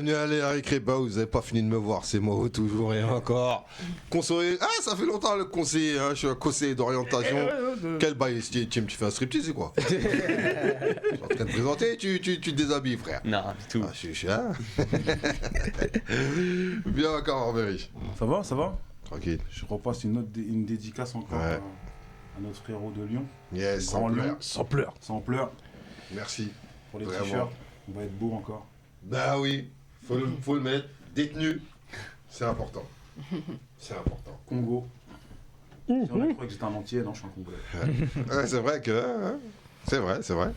bienvenue à la récré. Bah, vous avez pas fini de me voir, c'est moi toujours et encore. Conseiller. Ah, ça fait longtemps le conseiller, hein, je suis un conseiller d'orientation. Quel bail, Tim, tu fais un striptease ou quoi? Je suis en train de te présenter, tu te déshabilles, frère. Non, du tout. Ah, je suis hein. Bien encore, Mary. Ça va, ça va? Tranquille. Je repasse une dédicace encore Ouais. à notre frérot de Lyon. Yes, sans Grand pleurs. Lyon. Sans pleurs. Sans pleurs. Merci. Pour les Vraiment. t-shirts, on va être beau encore. Bah oui, faut le mettre. Détenu, c'est important. C'est important. Congo. Si on a cru que j'étais un entier, non, je suis un Congolais. Ouais, c'est vrai que. Hein, c'est vrai.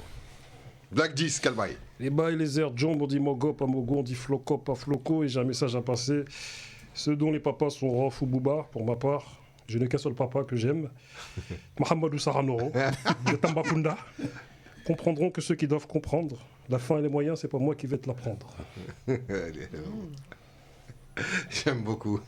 Black 10, quel bail? Les bails, les airs, Jomb, on dit Mogo, pas Mogo, on dit Floco, pas Floco, et j'ai un message à passer. Ceux dont les papas sont Rof ou Bouba, pour ma part, je n'ai qu'un seul papa que j'aime, Mohamedou Saranoro, de Tambakunda, comprendront que ceux qui doivent comprendre. La fin et les moyens, c'est pas moi qui vais te l'apprendre. J'aime beaucoup.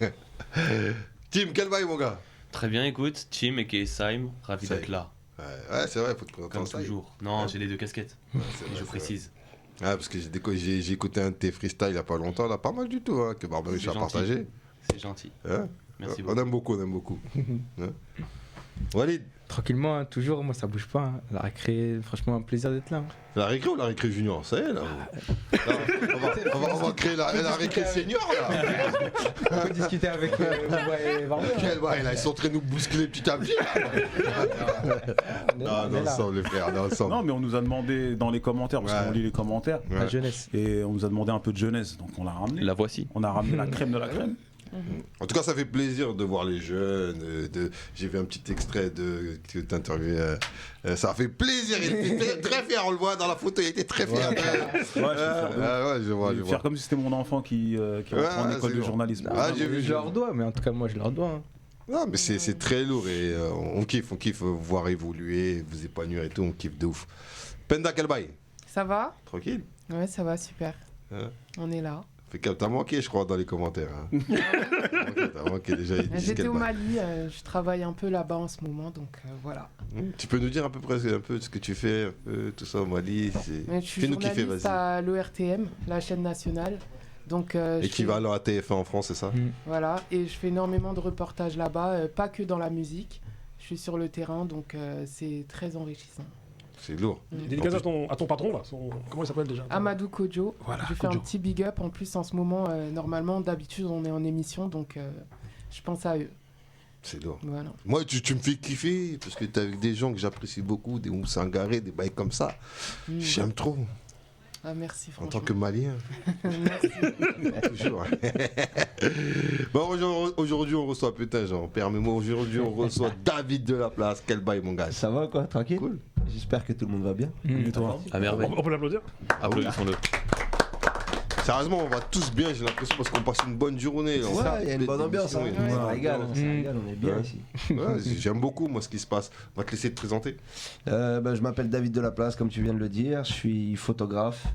Tim, quel bail, mon gars? Très bien, écoute, Tim et Saim, ravi Saïm. d'être là. Ouais, c'est vrai, faut te présenter Comme en style. toujours. Non, j'ai les deux casquettes. C'est Et vrai, je c'est précise. vrai. Ah, parce que j'ai écouté un de tes freestyles il n'y a pas longtemps, là, pas mal du tout, hein, que Barberouche C'est a gentil. partagé. C'est gentil. Hein? Merci On beaucoup. aime beaucoup. Hein? Walid, Tranquillement, hein, toujours, moi ça bouge pas. Hein. La récré, franchement, un plaisir d'être là. Hein. la récré ou la récré junior? Ça y est, là. Non, on va créer la récré senior, là. On peut discuter avec Bouba et Varber. Quel bail, là, ils sont en train de nous bousculer petit à petit. Non, ensemble, les frères, non, ensemble. Non, mais on nous a demandé dans les commentaires, parce Ouais. qu'on lit les commentaires, Ouais. La jeunesse. et on nous a demandé un peu de jeunesse, donc on l'a ramené. La voici. On a ramené la crème de la crème. En tout cas, ça fait plaisir de voir les jeunes. J'ai vu un petit extrait de que tu interviewé. Ça fait plaisir. Il était très fier. On le voit dans la photo. Il était très fier. Ouais, je suis fier de Ouais, je vois. Je suis fier comme si c'était mon enfant qui rentre en Ouais, école c'est de bon. journalisme. Ah, j'ai vu. Je leur dois, mais en tout cas, moi je leur dois. Hein. Non, mais c'est très lourd et on kiffe voir évoluer, vous épanouir et tout. On kiffe de ouf. Penda, quel bail? Ça va? Tranquille. Ouais, ça va, super. Hein? On est là. T'as manqué, je crois, dans les commentaires. Hein. T'as manqué déjà. Ils disent J'étais quel au bail. Mali, je travaille un peu là-bas en ce moment, donc voilà. Tu peux nous dire à peu près un peu ce que tu fais, un peu, tout ça au Mali. Mais je suis Fais-nous kiffer, journaliste vas-y. à l'ORTM, la chaîne nationale. Donc, Équivalent à TF1 en France, c'est ça? Voilà, et je fais énormément de reportages là-bas, pas que dans la musique. Je suis sur le terrain, donc c'est très enrichissant. C'est lourd. Dédicace à ton patron, là. Comment il s'appelle déjà? Amadou Kodjo, Voilà, je fais un Kodjo. petit big up. En plus, en ce moment, normalement, d'habitude, on est en émission, donc je pense à eux. C'est lourd. Voilà. Moi, tu me fais kiffer parce que t'es avec des gens que j'apprécie beaucoup, des Moussangaré, des bails comme ça. Mm. J'aime trop. Ah, merci, En franchement. tant que Malien. Merci. Toujours. Bon, aujourd'hui, on reçoit, putain, genre, permets-moi, aujourd'hui, on reçoit David de la Place. Quel bail, mon gars. Ça va quoi, tranquille? Cool. J'espère que tout le monde va bien. Et toi? À merveille. On peut l'applaudir? Applaudissons-le. Sérieusement, on va tous bien, j'ai l'impression, parce qu'on passe une bonne journée. là. Ouais, il y a une bonne ambiance. Hein. Ouais. Ça régale, on est bien Ouais. ici. Ouais, j'aime beaucoup, moi, ce qui se passe. On va te laisser te présenter. Je m'appelle David de la Place, comme tu viens de le dire. Je suis photographe.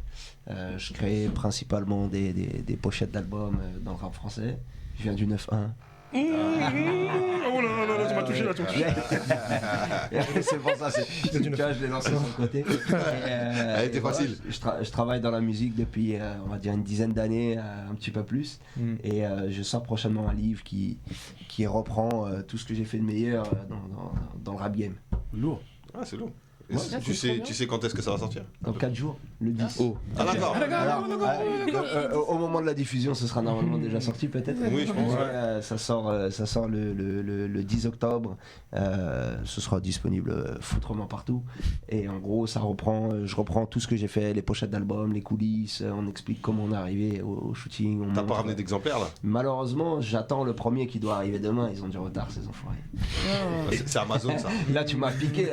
Je crée principalement des pochettes d'albums dans le rap français. Je viens du 9-1. Oh là là là, tu m'as touché là, tu m'as touché. C'est pour ça, tu vois, je l'ai lancé sur le côté. Elle était facile. Je travaille dans la musique depuis, on va dire, une dizaine d'années, un petit peu plus. Et je sors prochainement un livre qui reprend tout ce que j'ai fait de meilleur dans le rap game. Lourd. Ah, c'est lourd. Ouais, c'est trop bien. Tu sais quand est-ce que ça va sortir? Dans 4 jours, le 10. Oh. Ah, d'accord. Alors, au moment de la diffusion, ce sera normalement déjà sorti peut-être. Oui, je pense. Ça sort le 10 octobre. Ce sera disponible foutrement partout. Et en gros, je reprends tout ce que j'ai fait, les pochettes d'albums, les coulisses. On explique comment on est arrivé au shooting. on T'as montre- pas ramené d'exemplaires là? Malheureusement, j'attends le premier qui doit arriver demain. Ils ont du retard, ces enfoirés. Ah. C'est Amazon ça. Là, tu m'as piqué.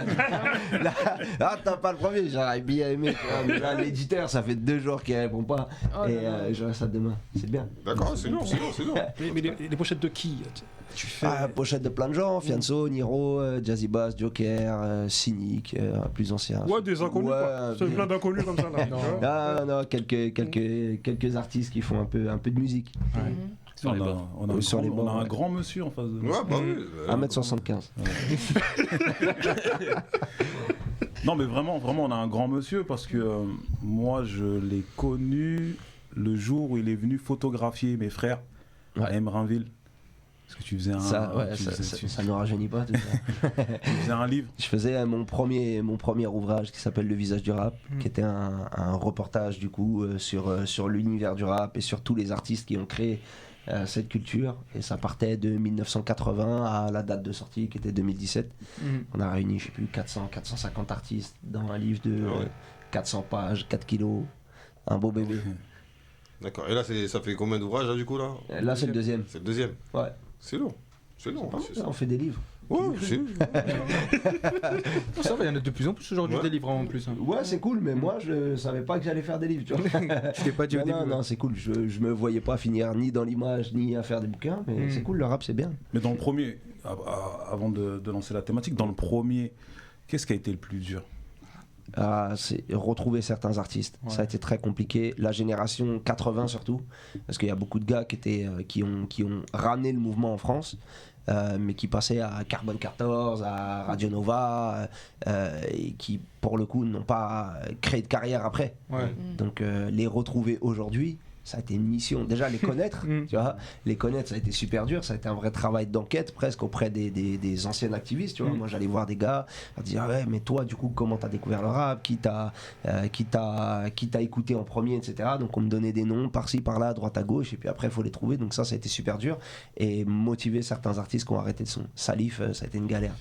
Là, t'as pas le premier. J'aurais bien aimé. tu vois, mais là, l'éditeur, ça fait 2 jours qu'il répond pas. Oh là Et là. j'aurai ça demain. C'est bien. D'accord, c'est lourd, c'est lourd, c'est lourd. Mais les pochettes de qui? Tu fais. Pochette de plein de gens, Fianso, Niro, Jazzy Bass, Joker, Cynic, plus ancien. Ouais, des inconnus quoi. C'est plein d'inconnus comme ça là. tu vois. Non, quelques artistes qui font un peu de musique. Mhm. Sur les bords. On a un Sur les grand- on a bords, un ouais. grand monsieur en face de nous. Ouais, bah oui. 1m75. Non mais vraiment, on a un grand monsieur parce que moi je l'ai connu le jour où il est venu photographier mes frères à Emerinville. Parce que tu faisais un. Ça ne rajeunit pas tout ça. Tu faisais un livre. Je faisais mon premier ouvrage qui s'appelle Le visage du rap, qui était un reportage du coup sur l'univers du rap et sur tous les artistes qui ont créé cette culture. Et ça partait de 1980 à la date de sortie qui était 2017. On a réuni, je sais plus, 450 artistes dans un livre de 400 pages, 4 kilos. Un beau bébé. D'accord. Et là, ça fait combien d'ouvrages là, du coup là? Là, c'est le deuxième. C'est le deuxième. Ouais. C'est long. C'est long. On fait des livres. Ouais, c'est. Ça va, il y en a de plus en plus aujourd'hui des livres en plus. Hein. Ouais, c'est cool, mais moi je savais pas que j'allais faire des livres, tu vois. Je t'ai pas dit au début. Non, c'est cool. Je me voyais pas finir ni dans l'image ni à faire des bouquins, mais c'est cool, le rap c'est bien. Mais dans le premier, avant de lancer la thématique, dans le premier, qu'est-ce qui a été le plus dur? C'est retrouver certains artistes. Ouais. Ça a été très compliqué. La génération 80 surtout, parce qu'il y a beaucoup de gars qui ont ramené le mouvement en France. Mais qui passaient à Carbone 14, à Radio Nova, et qui, pour le coup, n'ont pas créé de carrière après. Ouais. Donc, les retrouver aujourd'hui, ça a été une mission. Déjà, les connaître, tu vois, les connaître, ça a été super dur. Ça a été un vrai travail d'enquête, presque, auprès des anciens activistes, tu vois. Moi, j'allais voir des gars, à dire, ouais, mais toi, du coup, comment t'as découvert le rap, qui t'a écouté en premier, etc. Donc, on me donnait des noms, par-ci, par-là, à droite, à gauche, et puis après, il faut les trouver. Donc, ça a été super dur. Et motiver certains artistes qui ont arrêté le son. Salif, ça a été une galère.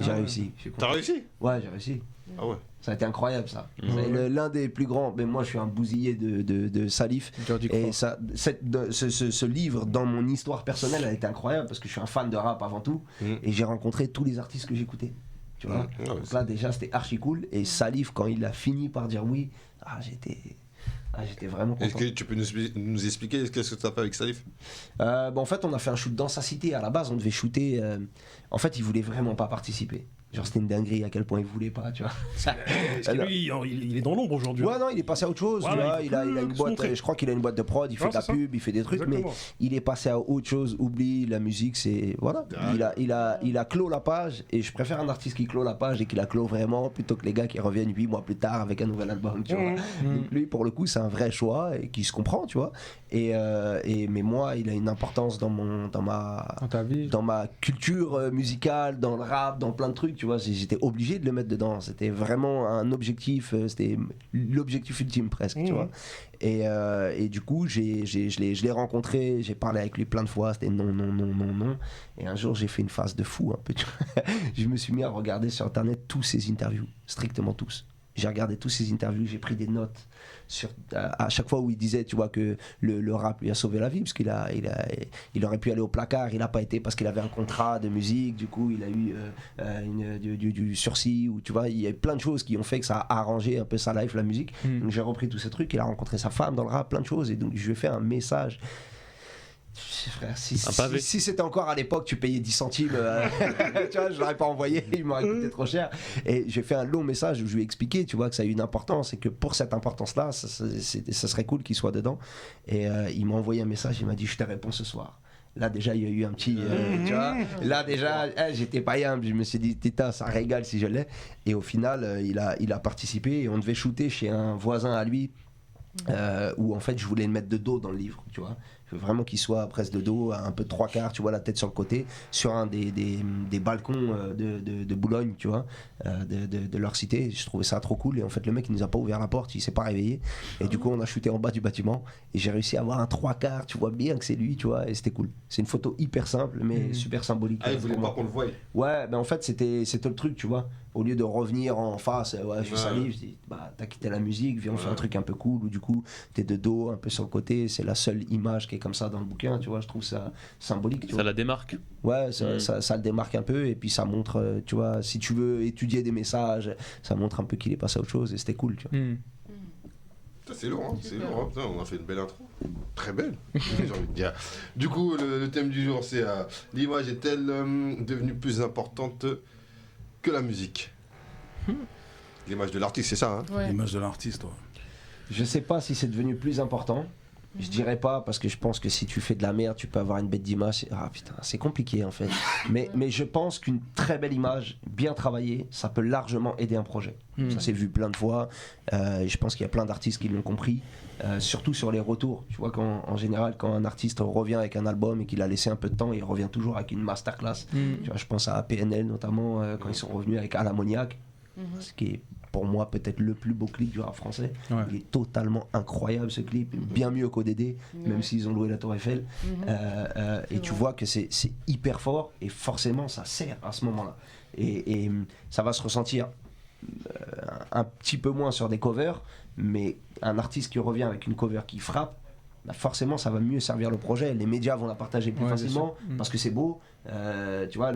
J'ai réussi. T'as réussi? Ouais, j'ai réussi. Ah ouais. Ça a été incroyable ça. C'est l'un des plus grands. Mais moi je suis un bousillé de Salif. Et ça, ce livre dans mon histoire personnelle a été incroyable parce que je suis un fan de rap avant tout. Et j'ai rencontré tous les artistes que j'écoutais. Tu vois. Donc là déjà c'était archi cool. Et Salif quand il a fini par dire oui, j'étais vraiment content. Est-ce que tu peux nous expliquer qu'est-ce que tu as fait avec Salif? En fait on a fait un shoot dans sa cité. À la base on devait shooter. En fait il voulait vraiment pas participer. Genre c'était une dinguerie à quel point il voulait pas, tu vois. Lui, il est dans l'ombre aujourd'hui. Ouais, non, il est passé à autre chose. Tu vois, il a une boîte, je crois qu'il a une boîte de prod, il fait de la pub, il fait des trucs, mais il est passé à autre chose. Oublie la musique, c'est voilà. Il a clos la page et je préfère un artiste qui clôt la page et qui la clôt vraiment plutôt que les gars qui reviennent 8 mois plus tard avec un nouvel album, tu vois. Donc lui, pour le coup, c'est un vrai choix et qui se comprend, tu vois. Mais moi, il a une importance dans ma culture musicale, dans le rap, dans plein de trucs, tu vois. J'étais obligé de le mettre dedans. C'était vraiment un objectif, c'était l'objectif ultime presque, tu vois. Et du coup, je l'ai rencontré, j'ai parlé avec lui plein de fois, c'était non. Et un jour, j'ai fait une phase de fou un peu, tu vois. Je me suis mis à regarder sur internet tous ses interviews, strictement tous. J'ai regardé tous ses interviews, j'ai pris des notes à chaque fois où il disait, tu vois, que le rap lui a sauvé la vie, parce qu'il aurait pu aller au placard, il n'a pas été parce qu'il avait un contrat de musique, du coup il a eu du sursis, ou tu vois, il y a plein de choses qui ont fait que ça a arrangé un peu sa life, la musique. Donc j'ai repris tous ces trucs, il a rencontré sa femme dans le rap, plein de choses, et donc je lui ai fait un message. Frère, si c'était encore à l'époque, tu payais 10 centimes, tu vois, je l'aurais pas envoyé, il m'aurait coûté trop cher. Et j'ai fait un long message où je lui ai expliqué, tu vois, que ça a une importance et que pour cette importance-là, ça serait cool qu'il soit dedans. Et il m'a envoyé un message, il m'a dit, je te réponds ce soir. Là déjà il y a eu un petit tu vois, là déjà j'étais pas humble, je me suis dit Tita ça régale si je l'ai. Et au final il a participé et on devait shooter chez un voisin à lui où en fait je voulais le mettre de dos dans le livre, tu vois. Je veux vraiment qu'il soit presque de dos, un peu de 3/4, tu vois, la tête sur le côté, sur un des balcons de Boulogne, tu vois, de leur cité. Je trouvais ça trop cool. Et en fait, le mec, il nous a pas ouvert la porte, il s'est pas réveillé. Et du coup, on a shooté en bas du bâtiment. Et j'ai réussi à avoir un 3/4, tu vois bien que c'est lui, tu vois, et c'était cool. C'est une photo hyper simple, mais super symbolique. Ah, il voulait pas qu'on le voie. Ouais, mais en fait, c'était le truc, tu vois. Au lieu de revenir en face, je suis Salif, je dis, t'as quitté la musique, viens, on fait un truc un peu cool, où du coup, t'es de dos, un peu sur le côté, c'est la seule image qui est comme ça dans le bouquin, tu vois, je trouve ça symbolique. Ça la démarque. Ouais, ça le démarque un peu, et puis ça montre, tu vois, si tu veux étudier des messages, ça montre un peu qu'il est passé à autre chose, et c'était cool, tu vois. C'est lourd, hein, c'est lourd. Hein. Putain, on a fait une belle intro. Très belle, j'ai envie de dire. Du coup, le thème du jour, c'est l'image est-elle devenue plus importante que la musique? L'image de l'artiste, c'est ça, hein? Ouais. L'image de l'artiste, ouais. Je sais pas si c'est devenu plus important, Je dirais pas, parce que je pense que si tu fais de la merde, tu peux avoir une bête d'image. Ah putain, c'est compliqué en fait. Mais je pense qu'une très belle image, bien travaillée, ça peut largement aider un projet. Ça s'est vu plein de fois. Et je pense qu'il y a plein d'artistes qui l'ont compris. Surtout sur les retours. Tu vois, en général, quand un artiste revient avec un album et qu'il a laissé un peu de temps, il revient toujours avec une masterclass. Tu vois, je pense à PNL notamment, quand ils sont revenus avec Alamoniac, ce qui est pour moi peut-être le plus beau clip du rap français. Ouais. Il est totalement incroyable ce clip, bien mieux qu'ODD, même s'ils ont loué la Tour Eiffel. Et tu vois que c'est hyper fort et forcément ça sert à ce moment-là. Et ça va se ressentir un petit peu moins sur des covers, mais un artiste qui revient avec une cover qui frappe, bah forcément ça va mieux servir le projet. Les médias vont la partager plus facilement parce que c'est beau. Tu vois,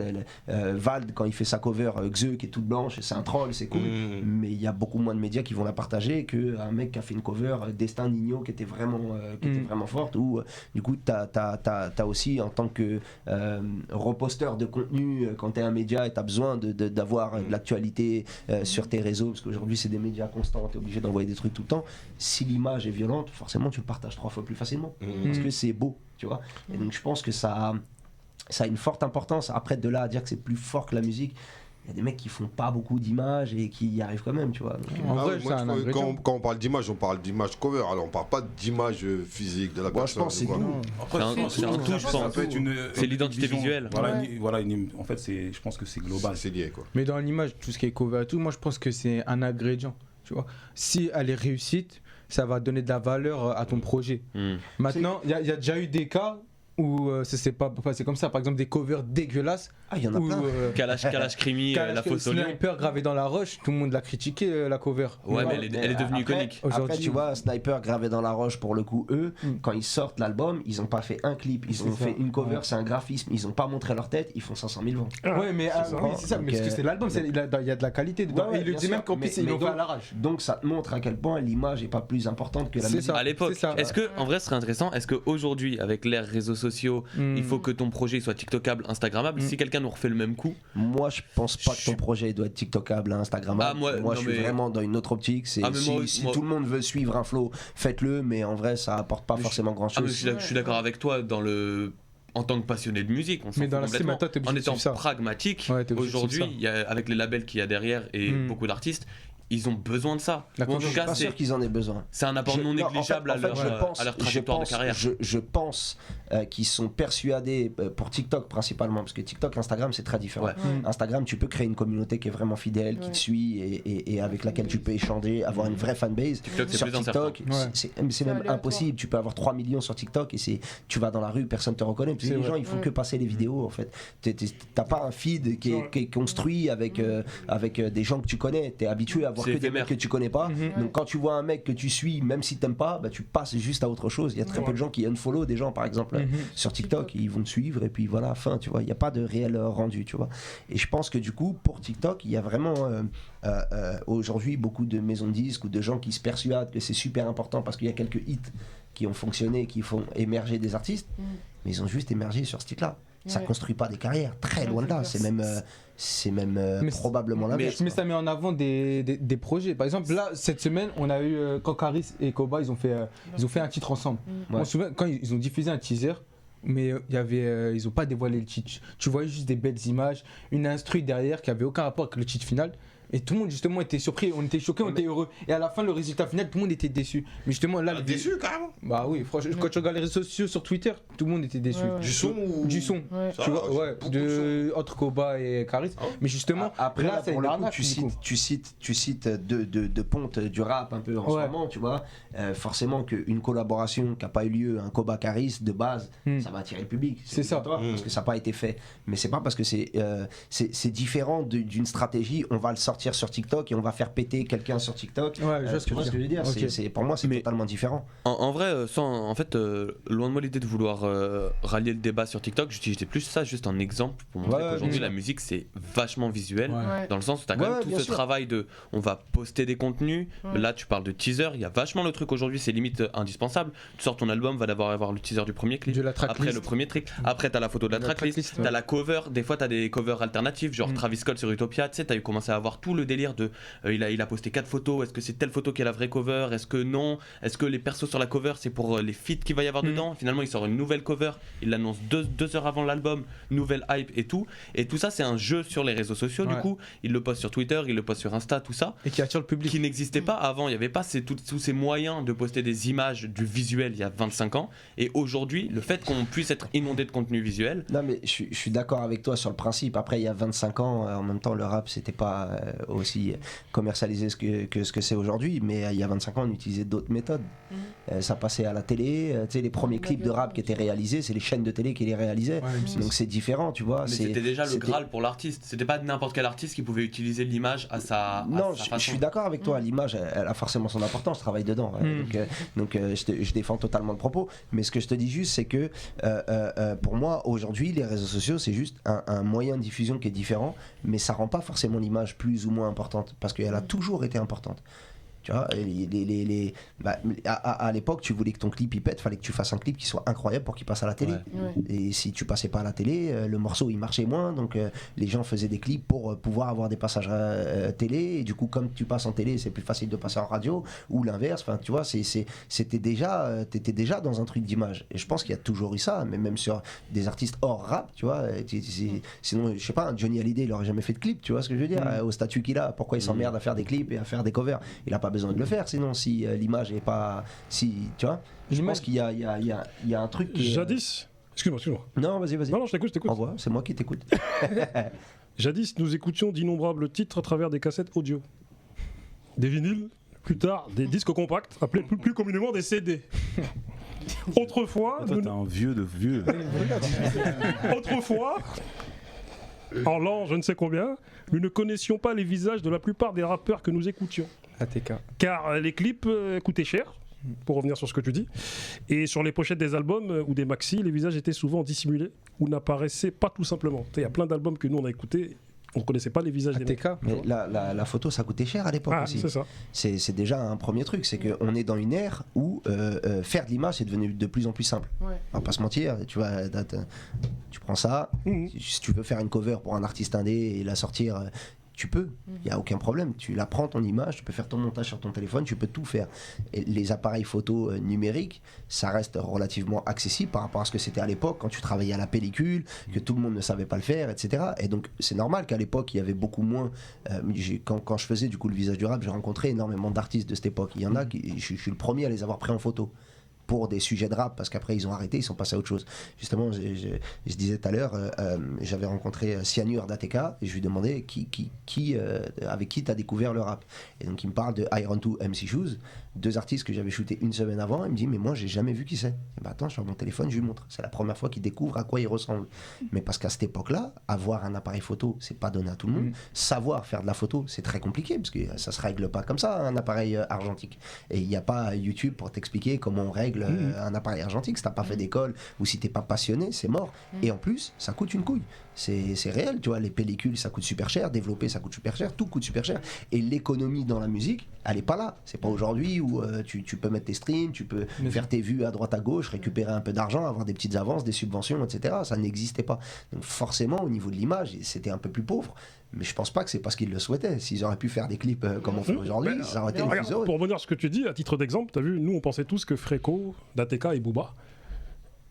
Vald, quand il fait sa cover Xeux qui est toute blanche, c'est un troll, c'est cool, mais il y a beaucoup moins de médias qui vont la partager qu'un mec qui a fait une cover Destin Nino qui était vraiment forte, ou du coup t'as aussi en tant que reposteur de contenu, quand t'es un média et t'as besoin d'avoir de l'actualité sur tes réseaux, parce qu'aujourd'hui c'est des médias constants, t'es obligé d'envoyer des trucs tout le temps. Si l'image est violente, forcément tu le partages 3 fois plus facilement parce que c'est beau, tu vois. Et donc je pense que ça a une forte importance. Après, de là à dire que c'est plus fort que la musique, il y a des mecs qui font pas beaucoup d'images et qui y arrivent quand même, tu vois. Donc, En vrai, c'est un ingrédient. quand on parle d'image, on parle d'image cover. Alors on parle pas d'image physique de la moi, je personne. pense que c'est quoi. tout. C'est un tout, je pense. C'est l'identité visuelle. Voilà, en fait, je pense que c'est global. C'est lié quoi. Mais dans l'image, tout ce qui est cover et tout, moi je pense que c'est un ingrédient. Tu vois, si elle est réussite, ça va donner de la valeur à ton projet. Maintenant, il y a déjà eu des cas où c'est pas passé comme ça. Par exemple, des covers dégueulasses. Ah, il y en a plein. Kalash Krimi, la fausse au lion. Sniper gravé dans la roche, tout le monde l'a critiqué, la cover. Ouais, mais elle est devenue iconique. Après, tu vois, Sniper gravé dans la roche, pour le coup, eux, quand ils sortent l'album, ils ont pas fait un clip, ils ont fait une cover, c'est un graphisme, ils ont pas montré leur tête, ils font 500 000 ventes. Ouais, mais oui, c'est ça, mais parce que c'est l'album, il y a de la qualité dedans. Et il le dit même qu'en plus, ils l'ont fait à l'arrache. Donc ça te montre à quel point l'image est pas plus importante que la musique. À l'époque, est-ce que, en vrai, ce serait intéressant, est-ce qu'aujourd'hui, avec l'ère réseaux sociaux, il faut que ton projet soit TikTokable, Instagrammable, si quelqu'un nous refait le même coup? Moi, je pense pas que ton projet doit être TikTokable, Instagrammable. Moi, je suis vraiment dans une autre optique. Si tout le monde veut suivre un flow, faites-le, mais en vrai, ça apporte pas forcément grand-chose. Je suis d'accord avec toi en tant que passionné de musique, on s'en fout complètement. En étant pragmatique, aujourd'hui, avec les labels qu'il y a derrière et beaucoup d'artistes, ils ont besoin de ça. En tout cas, je suis pas sûr qu'ils en aient besoin. C'est un apport non négligeable à leur trajectoire de carrière. Je pense qu'ils sont persuadés, pour TikTok principalement, parce que TikTok, Instagram, c'est très différent. Instagram, tu peux créer une communauté qui est vraiment fidèle, qui te suit et avec laquelle tu peux échanger, avoir une vraie fanbase. Sur TikTok, c'est même impossible. Tu peux avoir 3 millions sur TikTok et tu vas dans la rue, personne te reconnaît. Parce que les gens, ils font que passer les vidéos, en fait. T'as pas un feed qui est construit avec des gens que tu connais. T'es habitué à que des mecs que tu connais pas. Donc quand tu vois un mec que tu suis, même si t'aimes pas, bah, tu passes juste à autre chose. Il y a très peu de gens qui unfollow des gens, par exemple, sur TikTok, ils vont te suivre et puis voilà, fin, tu vois. Il n'y a pas de réel rendu, tu vois. Et je pense que du coup, pour TikTok, il y a vraiment aujourd'hui beaucoup de maisons de disques ou de gens qui se persuadent que c'est super important parce qu'il y a quelques hits qui ont fonctionné, qui font émerger des artistes, mais ils ont juste émergé sur ce titre-là. Ça construit pas des carrières, très loin de là. C'est même probablement l'inverse. Mais ça met en avant des projets. Par exemple, là, cette semaine, on a eu quand Caris et Koba, ils ont fait un titre ensemble. On se souvient, quand ils ont diffusé un teaser, mais ils ont pas dévoilé le titre. Tu voyais juste des belles images, une instru derrière qui avait aucun rapport avec le titre final. Et tout le monde justement était surpris, on était choqués, on était heureux. Et à la fin, le résultat final, tout le monde était déçu. Mais justement là, déçu carrément. Bah oui, franchement, quand tu regardes les réseaux sociaux sur Twitter, tout le monde était déçu. Du son ou du son. Tu vois, entre Koba et Caris. Mais justement, après là, pour le coup, tu cites deux pontes du rap un peu en ce moment, tu vois. Forcément qu'une collaboration qui n'a pas eu lieu, un Koba Caris de base, ça va attirer le public. C'est ça. Parce que ça n'a pas été fait. Mais c'est pas parce que c'est différent d'une stratégie. On va le sortir sur TikTok et on va faire péter quelqu'un sur TikTok. Je vois ce que je veux dire. Pour moi, c'est totalement différent. En vrai, loin de moi l'idée de vouloir rallier le débat sur TikTok, j'utilisais plus ça juste en exemple pour montrer qu'aujourd'hui la musique c'est vachement visuel, dans le sens où tu as quand même tout ce travail de on va poster des contenus. Là, tu parles de teaser, il y a vachement le truc aujourd'hui, c'est limite indispensable. Tu sors ton album, va d'abord avoir le teaser du premier clip, après le premier trick, après t'as la photo de la tracklist, t'as la cover, des fois t'as des covers alternatives, genre Travis Scott sur Utopia, tu sais, t'as commencé à avoir tout tout le délire de il a posté 4 photos, est-ce que c'est telle photo qui est la vraie cover, est-ce que non, est-ce que les persos sur la cover c'est pour les feats qu'il va y avoir dedans. Finalement il sort une nouvelle cover, il l'annonce 2 heures avant l'album, nouvelle hype et tout ça c'est un jeu sur les réseaux sociaux. Du coup il le poste sur Twitter, il le poste sur Insta, tout ça, et qui attire le public, qui n'existait pas avant. Il n'y avait pas tous ces moyens de poster des images, du visuel il y a 25 ans, et aujourd'hui le fait qu'on puisse être inondé de contenu visuel. Non mais je suis d'accord avec toi sur le principe. Après il y a 25 ans, en même temps le rap c'était pas aussi commercialisé que ce que c'est aujourd'hui, mais il y a 25 ans on utilisait d'autres méthodes. Ça passait à la télé, tu sais, les premiers clips de rap qui étaient réalisés, c'est les chaînes de télé qui les réalisaient, donc c'est différent, tu vois. Mais c'était déjà le Graal pour l'artiste, c'était pas n'importe quel artiste qui pouvait utiliser l'image à sa façon. Je suis d'accord avec toi, l'image elle a forcément son importance, je travaille dedans, donc je défends totalement le propos, mais ce que je te dis juste c'est que pour moi aujourd'hui les réseaux sociaux c'est juste un moyen de diffusion qui est différent, mais ça rend pas forcément l'image plus ou moins importante, parce qu'elle a toujours été importante. Tu vois, à l'époque, tu voulais que ton clip il pète, fallait que tu fasses un clip qui soit incroyable pour qu'il passe à la télé. Et si tu passais pas à la télé, le morceau il marchait moins, donc les gens faisaient des clips pour pouvoir avoir des passages télé. Et du coup, comme tu passes en télé, c'est plus facile de passer en radio, ou l'inverse. Enfin, tu vois, t'étais déjà dans un truc d'image. Et je pense qu'il y a toujours eu ça, mais même sur des artistes hors rap, tu vois. Sinon, je sais pas, Johnny Hallyday, il aurait jamais fait de clip, tu vois ce que je veux dire, au statut qu'il a. Pourquoi il s'emmerde à faire des clips et à faire des covers? Il a pas besoin de le faire, sinon si l'image est pas, si tu vois, je pense qu'il y a un truc qui jadis, excuse-moi. Non, vas-y. Non, je t'écoute. Au revoir, c'est moi qui t'écoute. Jadis, nous écoutions d'innombrables titres à travers des cassettes audio, des vinyles, plus tard des disques compacts, appelés plus communément des CD. Autrefois, toi, t'es un vieux de vieux. Autrefois, en l'an je ne sais combien, nous ne connaissions pas les visages de la plupart des rappeurs que nous écoutions. ATK. Car les clips coûtaient cher, pour revenir sur ce que tu dis, et sur les pochettes des albums ou des maxis, les visages étaient souvent dissimulés ou n'apparaissaient pas tout simplement. Il y a plein d'albums que nous on a écoutés, on ne connaissait pas les visages des mecs. Mais la photo ça coûtait cher à l'époque aussi. C'est ça. C'est déjà un premier truc, c'est qu'on est dans une ère où faire de l'image est devenu de plus en plus simple. On va pas se mentir, tu vois, tu prends ça, si tu veux faire une cover pour un artiste indé et la sortir, tu peux, il n'y a aucun problème. Tu la prends ton image, tu peux faire ton montage sur ton téléphone, tu peux tout faire. Et les appareils photo numériques, ça reste relativement accessible par rapport à ce que c'était à l'époque, quand tu travaillais à la pellicule, que tout le monde ne savait pas le faire, etc. Et donc c'est normal qu'à l'époque, il y avait beaucoup moins. Quand je faisais du coup le visage du rap, j'ai rencontré énormément d'artistes de cette époque. Il y en a qui, je suis le premier à les avoir pris en photo pour des sujets de rap, parce qu'après ils ont arrêté, ils sont passés à autre chose. Justement, je disais tout à l'heure, j'avais rencontré Cyanure d'ATK et je lui demandais avec qui tu as découvert le rap. Et donc il me parle de Iron 2 MC Shoes, 2 artistes que j'avais shooté une semaine avant. Il me dit mais moi j'ai jamais vu qui c'est. Et ben attends, sur mon téléphone je lui montre. C'est la première fois qu'il découvre à quoi il ressemble. Mais parce qu'à cette époque-là, avoir un appareil photo c'est pas donné à tout le monde. Savoir faire de la photo c'est très compliqué parce que ça se règle pas comme ça un appareil argentique. Et il n'y a pas YouTube pour t'expliquer comment on règle un appareil argentique. Si t'as pas fait d'école ou si t'es pas passionné, c'est mort. Et en plus ça coûte une couille. C'est réel, tu vois, les pellicules ça coûte super cher, développer ça coûte super cher, tout coûte super cher. Et l'économie dans la musique, elle est pas là. C'est pas aujourd'hui où tu peux mettre tes streams, tu peux faire tes vues à droite à gauche, récupérer un peu d'argent, avoir des petites avances, des subventions, etc. Ça n'existait pas. Donc forcément, au niveau de l'image, c'était un peu plus pauvre. Mais je pense pas que c'est parce qu'ils le souhaitaient. S'ils auraient pu faire des clips comme on fait aujourd'hui, ça aurait été plus heureux. Pour revenir à ce que tu dis, à titre d'exemple, t'as vu, nous on pensait tous que Fréco, d'ATK et Booba,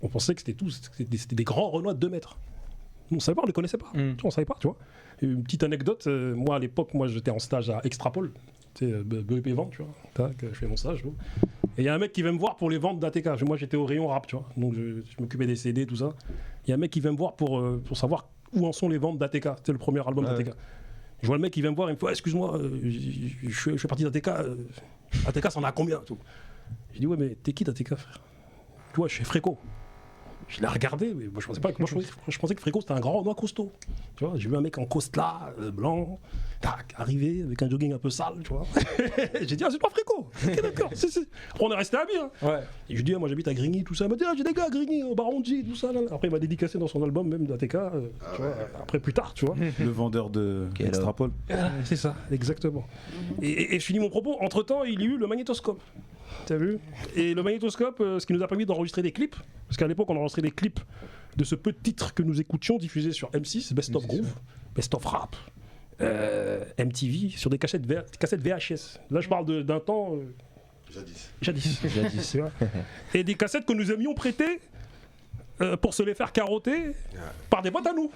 on pensait que c'était des grands Renois de 2 mètres. On savait pas, on les connaissait pas. On savait pas, tu vois. Et une petite anecdote, moi à l'époque, j'étais en stage à Extrapol, tu sais, BEP vente, tu vois. Je fais mon stage. Et il y a un mec qui vient me voir pour les ventes d'ATK. Moi j'étais au rayon rap, tu vois. Donc je m'occupais des CD, tout ça. Il y a un mec qui vient me voir pour savoir où en sont les ventes d'ATK. C'était le premier album d'ATK. Je vois le mec qui vient me voir, il me fait excuse-moi, je fais partie d'ATK. ATK, ça en a combien tout. Je dis ouais, mais t'es qui d'ATK, frère? Tu vois, je suis Fréco. Je l'ai regardé, mais moi, je pensais que Fréco c'était un grand Renoir costaud. Tu vois, j'ai vu un mec en costard, blanc, arrivé avec un jogging un peu sale, tu vois. J'ai dit, ah, c'est pas Fréco. Ok, d'accord. On est resté amis. Hein. Ouais. Et je lui dis, moi j'habite à Grigny, tout ça. Il m'a dit, ah, j'ai des gars à Grigny, au Baronji, tout ça. Là. Après, il m'a dédicacé dans son album, même d'ATK, tu vois, après plus tard, tu vois. Le vendeur de Extrapol. C'est ça, exactement. Et je finis mon propos. Entre-temps, il y a eu le magnétoscope. T'as vu? Et le magnétoscope, ce qui nous a permis d'enregistrer des clips, parce qu'à l'époque on enregistrait des clips de ce peu de titres que nous écoutions diffusés sur M6, Best of Groove, Best of Rap, MTV sur des cassettes VHS. Là, je parle d'un temps. Jadis. Tu vois. Et des cassettes que nous aimions prêter pour se les faire carotter par des potes à nous.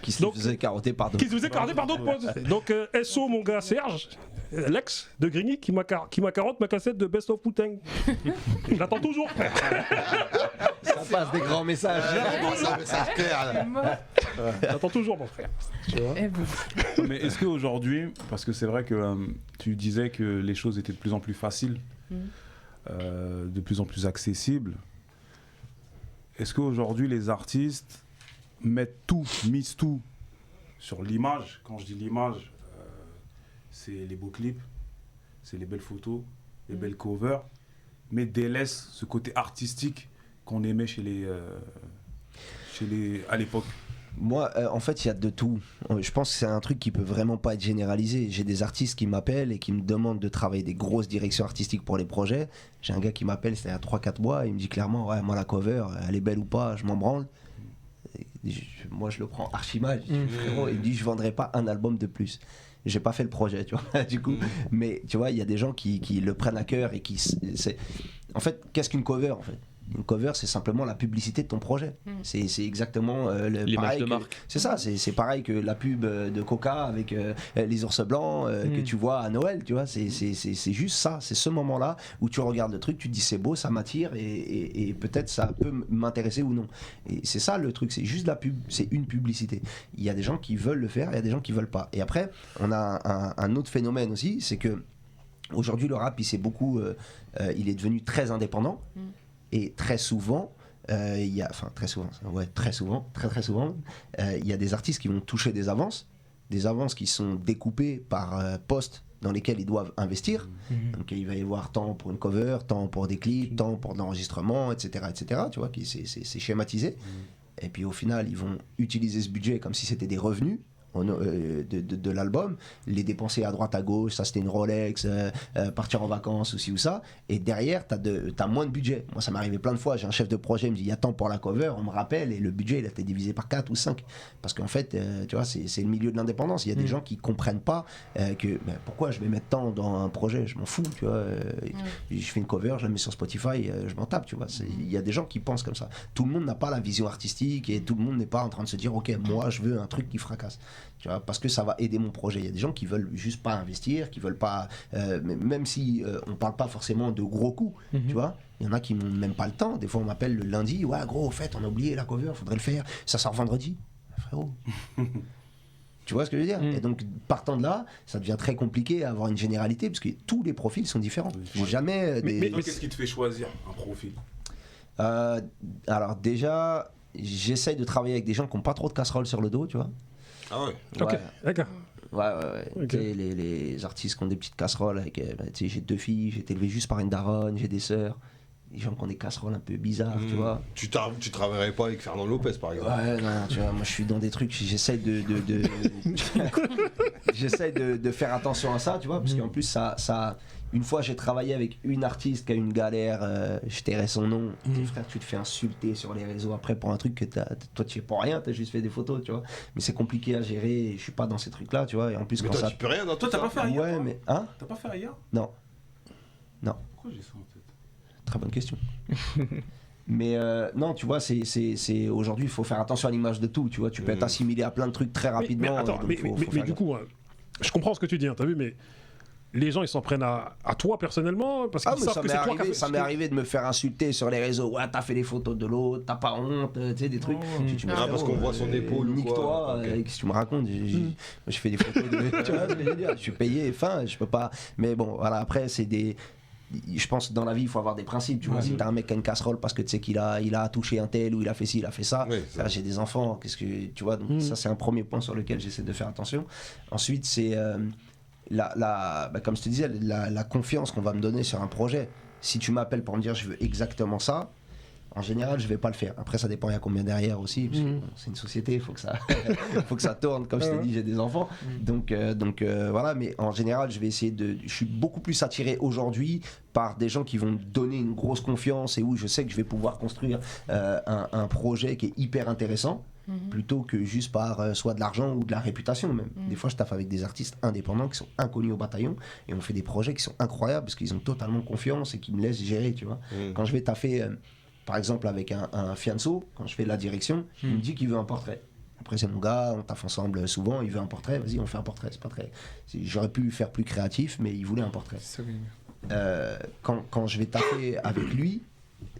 Qui se faisaient carotter par d'autres potes. Donc, SO, mon gars Serge, l'ex de Grigny, qui m'a carotte ma cassette de Best of Wu-Tang. Il attend toujours. Ça passe des grands messages. J'attends toujours, mon frère. Tu vois. Mais est-ce qu'aujourd'hui, parce que c'est vrai que tu disais que les choses étaient de plus en plus faciles, de plus en plus accessibles, est-ce qu'aujourd'hui les artistes misent tout sur l'image? Quand je dis l'image, c'est les beaux clips, c'est les belles photos, les belles covers, mais délaissent ce côté artistique qu'on aimait à l'époque? Moi, en fait, il y a de tout. Je pense que c'est un truc qui peut vraiment pas être généralisé. J'ai des artistes qui m'appellent et qui me demandent de travailler des grosses directions artistiques pour les projets. J'ai un gars qui m'appelle, c'était il y a 3-4 mois, il me dit clairement, ouais, moi la cover, elle est belle ou pas, je m'en branle. Moi, je le prends archi mal. Il me dit, je vendrai pas un album de plus. J'ai pas fait le projet, tu vois, du coup. Mais tu vois, il y a des gens qui le prennent à cœur et qui... En fait, qu'est-ce qu'une cover, en fait? Une cover, c'est simplement la publicité de ton projet. C'est exactement l'image de marque. C'est ça, c'est pareil que la pub de Coca avec les ours blancs que tu vois à Noël, tu vois. C'est juste ça, c'est ce moment-là où tu regardes le truc, tu te dis c'est beau, ça m'attire et peut-être ça peut m'intéresser ou non. Et c'est ça le truc, c'est juste la pub, c'est une publicité. Il y a des gens qui veulent le faire, il y a des gens qui veulent pas. Et après, on a un autre phénomène aussi, c'est que aujourd'hui le rap, il est devenu très indépendant. Et très souvent, très souvent, il y a des artistes qui vont toucher des avances qui sont découpées par postes dans lesquels ils doivent investir. Donc il va y avoir tant pour une cover, tant pour des clips, tant pour de l'enregistrement, etc., tu vois, c'est schématisé. Et puis au final, ils vont utiliser ce budget comme si c'était des revenus de l'album, les dépenser à droite à gauche, ça c'était une Rolex, partir en vacances ou ci ou ça, et derrière t'as moins de budget. Moi ça m'est arrivé plein de fois, j'ai un chef de projet, il me dit il y a tant pour la cover, on me rappelle, et le budget il a été divisé par 4 ou 5, parce qu'en fait tu vois, c'est le milieu de l'indépendance. Il y a des gens qui comprennent pas que pourquoi je vais mettre tant dans un projet, je m'en fous, tu vois, je fais une cover, je la mets sur Spotify, je m'en tape, tu vois. Il y a des gens qui pensent comme ça. Tout le monde n'a pas la vision artistique et tout le monde n'est pas en train de se dire ok, moi je veux un truc qui fracasse. Tu vois, parce que ça va aider mon projet. Il y a des gens qui veulent juste pas investir, qui veulent pas, même si on parle pas forcément de gros coûts, tu vois. Il y en a qui n'ont même pas le temps. Des fois, on m'appelle le lundi, ouais, gros, au fait, on a oublié la cover, faudrait le faire. Ça sort vendredi, frérot. Tu vois ce que je veux dire? Et donc, partant de là, ça devient très compliqué à avoir une généralité, parce que tous les profils sont différents. Jamais. Mais qu'est-ce qui te fait choisir un profil? Alors déjà, j'essaye de travailler avec des gens qui n'ont pas trop de casseroles sur le dos, tu vois. Ah ouais. Ok, d'accord. Ouais. Okay. Les artistes qui ont des petites casseroles, avec, j'ai 2 filles, j'ai été élevé juste par une daronne, j'ai des sœurs. Les gens qui ont des casseroles un peu bizarres, tu vois. Tu travaillerais pas avec Fernand Lopez, par exemple? Ouais, non, tu vois, moi je suis dans des trucs, j'essaye j'essaye de faire attention à ça, tu vois, parce qu'en plus, ça une fois j'ai travaillé avec une artiste qui a une galère, je tairai son nom. Frère, tu te fais insulter sur les réseaux après pour un truc que toi tu fais pour rien, t'as juste fait des photos, tu vois. Mais c'est compliqué à gérer, je suis pas dans ces trucs-là, tu vois. Et en plus, mais quand toi, ça. Tu peux rien dans toi, t'as pas fait rien? Ouais, mais. Hein? T'as pas fait rien? Non. Pourquoi j'ai ça en tête? Très bonne question. Mais non, tu vois, c'est aujourd'hui, il faut faire attention à l'image de tout, tu vois. Tu peux être assimilé à plein de trucs très rapidement. Mais du coup, je comprends ce que tu dis, hein, t'as vu, mais les gens ils s'en prennent à toi personnellement parce qu'ils savent que c'est toi qui as fait. Ça m'est arrivé de me faire insulter sur les réseaux. Ouais, t'as fait des photos de l'autre, t'as pas honte, tu sais, des trucs. Parce qu'on voit son épaule ou quoi. Nique-toi, qu'est-ce que tu me racontes? Je fais des photos de. Tu vois ce que je veux dire? Je suis payé, je peux pas. Mais bon, voilà, après, c'est des. Je pense que dans la vie il faut avoir des principes, tu vois. Si t'as un mec qui a une casserole parce que tu sais qu'il a touché un tel ou il a fait ci, il a fait ça, là, j'ai des enfants, qu'est-ce que tu vois, donc ça c'est un premier point sur lequel j'essaie de faire attention. Ensuite c'est comme je te disais, la confiance qu'on va me donner sur un projet. Si tu m'appelles pour me dire je veux exactement ça, en général je vais pas le faire. Après ça dépend, il y a combien derrière aussi, parce que c'est une société, il faut que ça tourne, comme je t'ai dit, j'ai des enfants, donc voilà. Mais en général je vais essayer je suis beaucoup plus attiré aujourd'hui par des gens qui vont me donner une grosse confiance et où je sais que je vais pouvoir construire un projet qui est hyper intéressant. plutôt que juste par soit de l'argent ou de la réputation même. Des fois je taffe avec des artistes indépendants qui sont inconnus au bataillon et on fait des projets qui sont incroyables parce qu'ils ont totalement confiance et qui me laissent gérer, tu vois. Quand je vais taffer par exemple avec un fianso, quand je fais la direction, il me dit qu'il veut un portrait. Après c'est mon gars, on taffe ensemble souvent, il veut un portrait, vas-y on fait un portrait, c'est pas très... J'aurais pu faire plus créatif mais il voulait un portrait. Quand je vais taffer avec lui,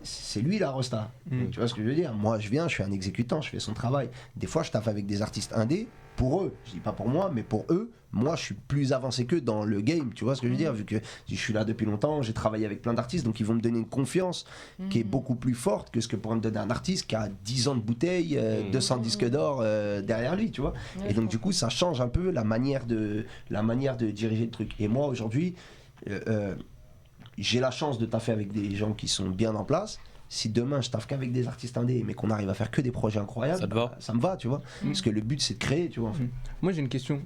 c'est lui la rosta. Tu vois ce que je veux dire? Moi je viens, je suis un exécutant, je fais son travail. Des fois je taffe avec des artistes indés, pour eux, je dis pas pour moi, mais pour eux, moi je suis plus avancé qu'eux dans le game, tu vois ce que je veux dire? Vu que je suis là depuis longtemps, j'ai travaillé avec plein d'artistes, donc ils vont me donner une confiance qui est beaucoup plus forte que ce que pourrait me donner un artiste qui a 10 ans de bouteille, 200 disques d'or derrière lui, tu vois. Et donc du coup ça change un peu la manière de diriger le truc. Et moi aujourd'hui, j'ai la chance de taffer avec des gens qui sont bien en place. Si demain je taffe qu'avec des artistes indés mais qu'on arrive à faire que des projets incroyables, ça me va, tu vois. Parce que le but c'est de créer, tu vois. En fait. Moi j'ai une question.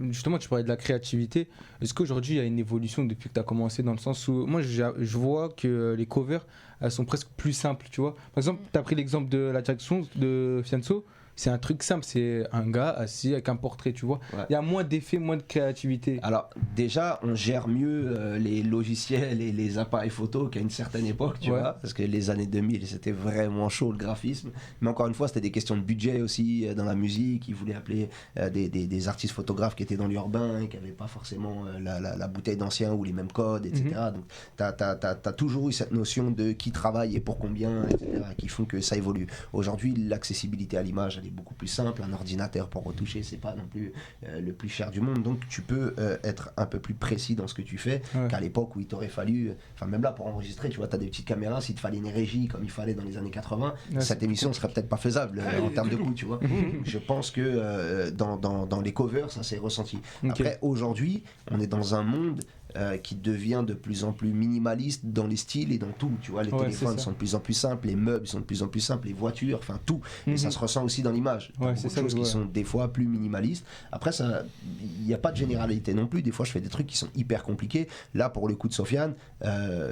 Justement tu parlais de la créativité. Est-ce qu'aujourd'hui il y a une évolution depuis que tu as commencé, dans le sens où moi je vois que les covers elles sont presque plus simples, tu vois. Par exemple tu as pris l'exemple de la direction de Fianso. C'est un truc simple, c'est un gars assis avec un portrait, tu vois. Il y a moins d'effets, moins de créativité. Alors déjà, on gère mieux les logiciels et les appareils photo qu'à une certaine époque, tu vois, parce que les années 2000, c'était vraiment chaud le graphisme. Mais encore une fois, c'était des questions de budget aussi dans la musique. Ils voulaient appeler des artistes photographes qui étaient dans l'urbain et qui n'avaient pas forcément la bouteille d'ancien ou les mêmes codes, etc. Donc, t'as toujours eu cette notion de qui travaille et pour combien, etc., qui font que ça évolue. Aujourd'hui, l'accessibilité à l'image, elle est beaucoup plus simple. Un ordinateur pour retoucher, c'est pas non plus le plus cher du monde, donc tu peux être un peu plus précis dans ce que tu fais qu'à l'époque où il t'aurait fallu, enfin même là pour enregistrer, tu vois, t'as des petites caméras, s'il te fallait une régie comme il fallait dans les années 80, cette émission serait peut-être pas faisable en termes de coût, tu vois. Je pense que dans les covers ça s'est ressenti. Après aujourd'hui on est dans un monde qui devient de plus en plus minimaliste dans les styles et dans tout, tu vois, les téléphones sont de plus en plus simples, les meubles sont de plus en plus simples, les voitures, enfin tout, et ça se ressent aussi dans l'image, beaucoup de choses qui sont des fois plus minimalistes. Après ça, il n'y a pas de généralité non plus, des fois je fais des trucs qui sont hyper compliqués. Là pour le coup de Sofiane,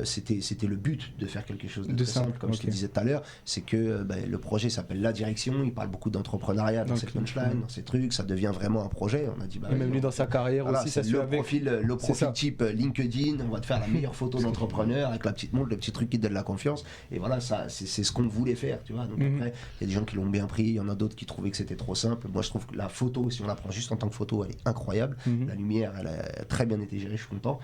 c'était le but de faire quelque chose de simple, comme je te disais tout à l'heure, c'est que le projet s'appelle La Direction, il parle beaucoup d'entrepreneuriat dans cette punchline, dans ces trucs, ça devient vraiment un projet. On a dit même lui dans sa carrière aussi, ça le profil type LinkedIn, on va te faire la meilleure photo d'entrepreneur avec la petite montre, le petit truc qui te donne la confiance, et voilà, ça c'est ce qu'on voulait faire, tu vois. Donc après il y a des gens qui l'ont bien pris, il y en a d'autres qui trouvaient que c'était trop simple. Moi je trouve que la photo, si on la prend juste en tant que photo, elle est incroyable. La lumière elle a très bien été gérée, je suis content,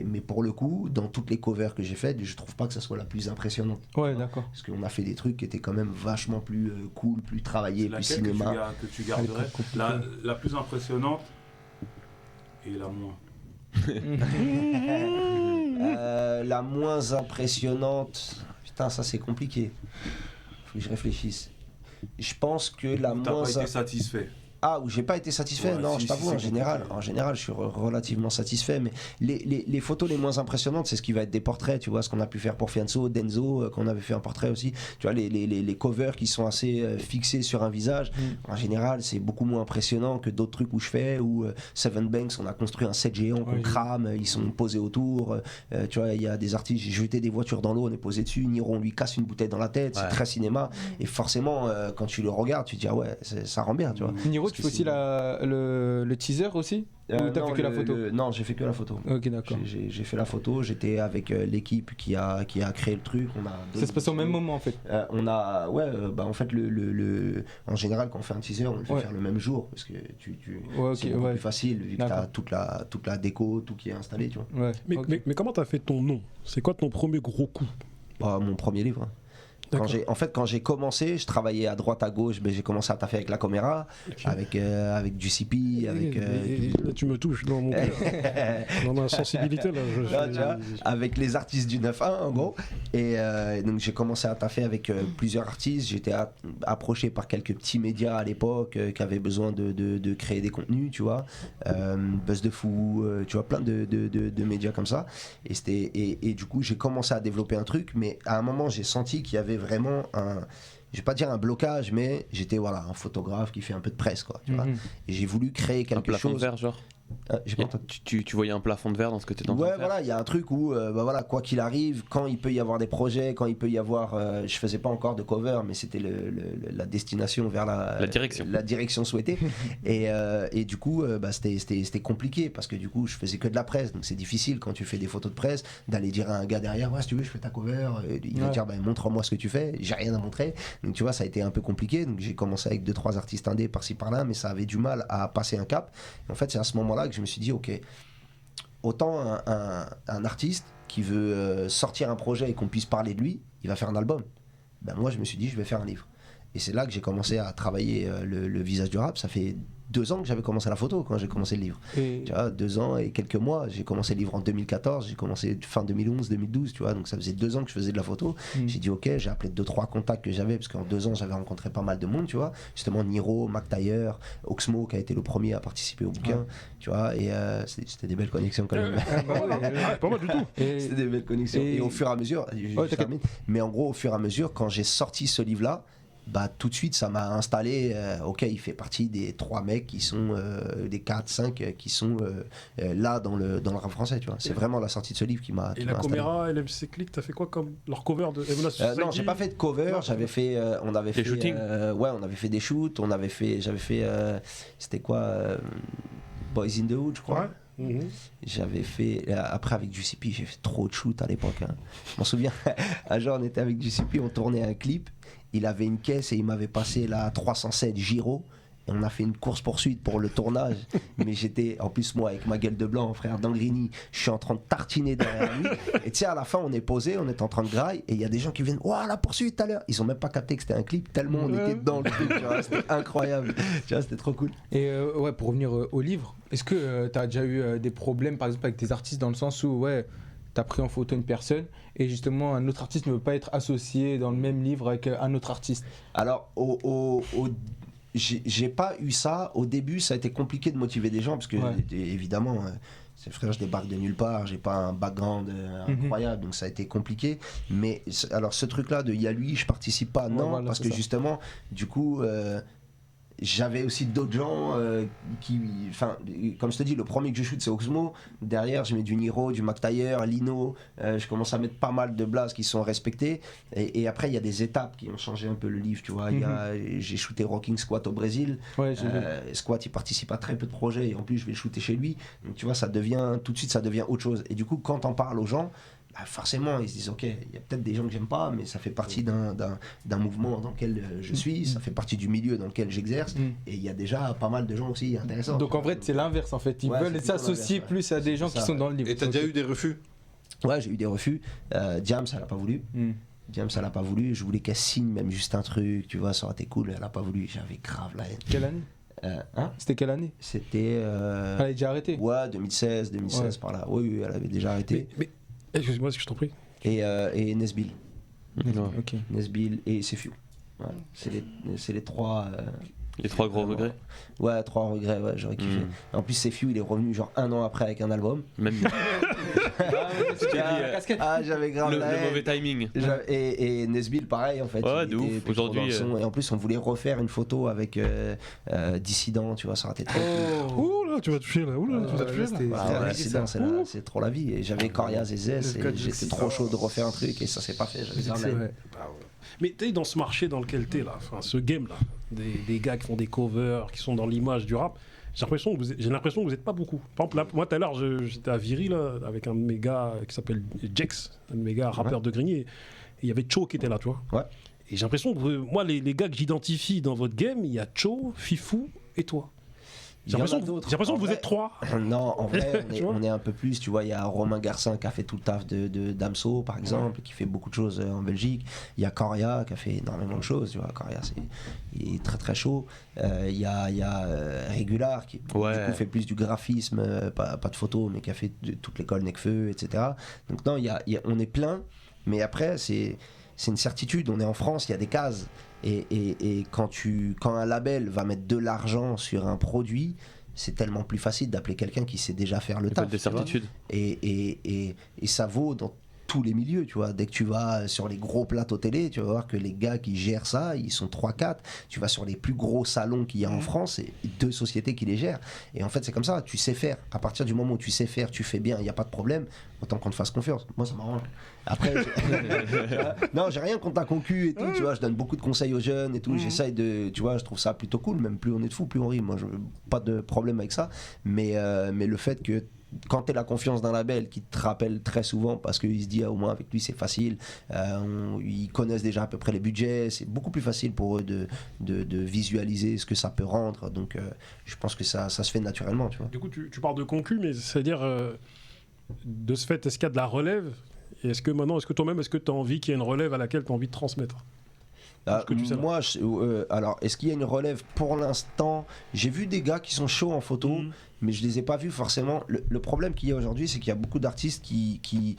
mais pour le coup dans toutes les covers que j'ai faites, je trouve pas que ça soit la plus impressionnante, d'accord, parce qu'on a fait des trucs qui étaient quand même vachement plus cool, plus travaillés, plus cinéma. Que tu garderais la plus impressionnante et la moins la moins impressionnante, putain, ça c'est compliqué. Faut que je réfléchisse. Je pense que la moins. T'as pas été satisfait. Ah, où j'ai pas été satisfait, non, je t'avoue, en général, je suis relativement satisfait, mais les photos les moins impressionnantes, c'est ce qui va être des portraits, tu vois, ce qu'on a pu faire pour Fianso, Denzo, qu'on avait fait un portrait aussi, tu vois, les covers qui sont assez fixés sur un visage, en général, c'est beaucoup moins impressionnant que d'autres trucs où je fais, où Seven Banks, on a construit un set géant qu'on crame, ils sont posés autour, tu vois, il y a des artistes, j'ai jeté des voitures dans l'eau, on est posé dessus, Niro, on lui casse une bouteille dans la tête, c'est très cinéma, et forcément, quand tu le regardes, tu te dis, ah ouais, ça rend bien, tu vois. Niro, tu fais aussi le teaser aussi, ou t'as fait que la photo? Non, j'ai fait que la photo. Ok, d'accord. J'ai fait la photo, j'étais avec l'équipe qui a créé le truc. Ça se passe au même moment en fait. En fait, en général, quand on fait un teaser, on le fait faire le même jour, parce que c'est beaucoup plus facile, vu que t'as toute la déco, tout qui est installé, tu vois. Mais comment t'as fait ton nom? C'est quoi ton premier gros coup? Mon premier livre. Quand j'ai commencé, je travaillais à droite à gauche, mais j'ai commencé à taffer avec la caméra, avec du CP, avec. Là, tu me touches dans mon cœur, dans ma sensibilité là. Avec les artistes du 9-1 en gros, et donc j'ai commencé à taffer avec plusieurs artistes. J'étais approché par quelques petits médias à l'époque qui avaient besoin de créer des contenus, tu vois, Buzz de Fou, tu vois, plein de médias comme ça. Et du coup j'ai commencé à développer un truc, mais à un moment j'ai senti qu'il y avait vraiment je vais pas dire un blocage, mais j'étais un photographe qui fait un peu de presse, quoi, tu vois. Et j'ai voulu créer quelque chose. Vert, genre. J'ai pas entendu. Tu voyais un plafond de verre dans ce que tu étais en train de faire. Voilà, il y a un truc où, voilà, quoi qu'il arrive, quand il peut y avoir des projets, quand il peut y avoir, je faisais pas encore de cover, mais c'était la destination vers la direction souhaitée. et du coup, c'était compliqué parce que du coup, je faisais que de la presse, donc c'est difficile quand tu fais des photos de presse d'aller dire à un gars derrière, ouais, si tu veux, je fais ta cover. Et il va dire, montre-moi ce que tu fais. J'ai rien à montrer. Donc tu vois, ça a été un peu compliqué. Donc j'ai commencé avec 2-3 artistes indés par-ci par-là, mais ça avait du mal à passer un cap. Et en fait, c'est à ce moment-là que je me suis dit, ok, autant un artiste qui veut sortir un projet et qu'on puisse parler de lui, il va faire un album. Ben moi, je me suis dit, je vais faire un livre. Et c'est là que j'ai commencé à travailler le visage du rap. Ça fait 2 ans que j'avais commencé la photo quand j'ai commencé le livre. Tu vois, 2 ans et quelques mois. J'ai commencé le livre en 2014, j'ai commencé fin 2011, 2012, tu vois. Donc ça faisait 2 ans que je faisais de la photo. J'ai dit ok, j'ai appelé 2-3 contacts que j'avais parce qu'en 2 ans j'avais rencontré pas mal de monde, tu vois. Justement Niro, Mac Taylor, Oxmo qui a été le premier à participer au bouquin, tu vois. Et c'était des belles connexions quand même. Pas mal du tout. C'était des belles connexions. Et au fur et à mesure, mais en gros au fur et à mesure, quand j'ai sorti ce livre-là, bah tout de suite ça m'a installé, ok, il fait partie des 3 mecs qui sont des 4-5 qui sont là dans le rap français, tu vois. C'est vraiment la sortie de ce livre qui m'a Et la caméra LMC Click, t'as fait quoi comme leur cover de non, j'ai pas fait de cover, j'avais fait on avait des fait shootings. Ouais, on avait fait des shoots, j'avais fait c'était quoi Boys in the Hood, je crois. Ouais. J'avais fait après avec GCP, j'ai fait trop de shoots à l'époque, hein. Je m'en souviens, un jour on était avec GCP, on tournait un clip. Il avait une caisse et il m'avait passé la 307 Giro et on a fait une course poursuite pour le tournage. Mais j'étais, en plus moi avec ma gueule de blanc, frère Dangrini, je suis en train de tartiner derrière lui. Et tu sais, à la fin on est posé, on est en train de grailler et il y a des gens qui viennent, ouah, la poursuite tout à l'heure. Ils ont même pas capté que c'était un clip tellement on était dans le truc, tu vois, c'était incroyable, tu vois, c'était trop cool. Et ouais, pour revenir au livre, est-ce que tu as déjà eu des problèmes par exemple avec tes artistes dans le sens où ouais, t'as pris en photo une personne et justement un autre artiste ne veut pas être associé dans le même livre avec un autre artiste? Alors j'ai pas eu ça au début, ça a été compliqué de motiver des gens parce que évidemment c'est frère, je débarque de nulle part, j'ai pas un background incroyable, donc ça a été compliqué. Mais alors ce truc là de il y a lui, je participe pas, non, voilà, parce que justement du coup j'avais aussi d'autres gens qui, enfin, comme je te dis, le premier que je shoot c'est Oxmo. Derrière, je mets du Niro, du Mac Taylor, Lino. Je commence à mettre pas mal de blazes qui sont respectés. Et après, il y a des étapes qui ont changé un peu le livre. Tu vois, j'ai shooté Rocking Squat au Brésil. Ouais, Squat, il participe à très peu de projets et en plus, je vais le shooter chez lui. Donc, tu vois, ça devient tout de suite, ça devient autre chose. Et du coup, quand on parle aux gens, bah forcément ils se disent ok, il y a peut-être des gens que j'aime pas, mais ça fait partie d'un mouvement dans lequel je suis, ça fait partie du milieu dans lequel j'exerce, et il y a déjà pas mal de gens aussi intéressants. Donc en vrai c'est l'inverse en fait, ils veulent s'associer plus à des gens qui sont dans le livre. Et t'as déjà eu des refus? Ouais, j'ai eu des refus. Diams, elle a pas voulu. Diams, elle a pas voulu. Je voulais qu'elle signe même juste un truc, tu vois, ça aurait été cool. Elle a pas voulu. J'avais grave la haine. Quelle année? C'était quelle année? C'était. Elle avait déjà arrêté? Ouais, 2016 par là. Oui, elle avait déjà arrêté. Mais excuse-moi, si je t'en prie. Et Nesbill. Ok. Nesbill et Sefiu. Ouais, c'est les 3. Les 3 gros regrets. Ouais, 3 regrets, ouais, j'aurais kiffé. En plus, Sefiu, il est revenu genre 1 an après avec un album. Même. J'avais grave le mauvais timing. Et Nesbill, pareil, en fait. Ouais, de ouf. Aujourd'hui. Et en plus, on voulait refaire une photo avec Dissident, tu vois, ça aurait été très cool. Ouh là, tu vas toucher là. Ouh là, tu vas toucher là. Dissident, c'est trop la vie. Et j'avais Corias et Zess, et j'étais trop chaud de refaire un truc, et ça s'est pas fait. J'avais grave la haine. Mais tu es dans ce marché dans lequel tu es là, enfin, ce game là, des gars qui font des covers, qui sont dans l'image du rap, j'ai l'impression que vous n'êtes pas beaucoup. Par exemple, là, moi tout à l'heure, j'étais à Viry là, avec un de mes gars qui s'appelle Jex, un de mes gars rappeurs de Grigny, et il y avait Cho qui était là, tu vois. Ouais. Et j'ai l'impression que moi, les gars que j'identifie dans votre game, il y a Cho, Fifou et toi. J'ai l'impression que vous êtes 3. Non, en vrai, on est un peu plus. Tu vois, il y a Romain Garcin qui a fait tout le taf de Damso, par exemple, qui fait beaucoup de choses en Belgique. Il y a Coria qui a fait énormément de choses. Tu vois, Coria, il est très très chaud. Il y a Régular qui du coup, fait plus du graphisme, pas de photos, mais qui a fait toute l'école Necfeu, etc. Donc non, on est plein, mais après, c'est une certitude. On est en France, il y a des cases. Et quand un label va mettre de l'argent sur un produit, c'est tellement plus facile d'appeler quelqu'un qui sait déjà faire le taf. Des certitudes. Et ça vaut dans tous les milieux, tu vois. Dès que tu vas sur les gros plateaux télé, tu vas voir que les gars qui gèrent ça, ils sont 3-4. Tu vas sur les plus gros salons qu'il y a en France, c'est 2 sociétés qui les gèrent. Et en fait, c'est comme ça, tu sais faire. À partir du moment où tu sais faire, tu fais bien, il n'y a pas de problème, autant qu'on te fasse confiance. Moi, ça m'arrange. Après, non, j'ai rien contre ta concu et tout, tu vois. Je donne beaucoup de conseils aux jeunes et tout. J'essaye de, tu vois, je trouve ça plutôt cool. Même plus on est de fou, plus on rit. Moi, pas de problème avec ça. Mais le fait que quand tu as la confiance d'un label qui te rappelle très souvent parce qu'il se dit au moins avec lui c'est facile, ils connaissent déjà à peu près les budgets, c'est beaucoup plus facile pour eux de visualiser ce que ça peut rendre, donc je pense que ça se fait naturellement, tu vois. Du coup tu parles de concu, mais c'est-à-dire de ce fait, est-ce qu'il y a de la relève, et est-ce que toi-même est-ce que tu as envie qu'il y ait une relève à laquelle tu as envie de transmettre? Moi, alors, est-ce qu'il y a une relève? Pour l'instant, j'ai vu des gars qui sont chauds en photo, mais je les ai pas vus forcément. Le problème qu'il y a aujourd'hui, c'est qu'il y a beaucoup d'artistes qui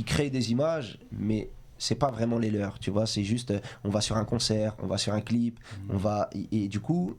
créent des images, mais c'est pas vraiment les leurs, tu vois. C'est juste, on va sur un concert, on va sur un clip, et du coup,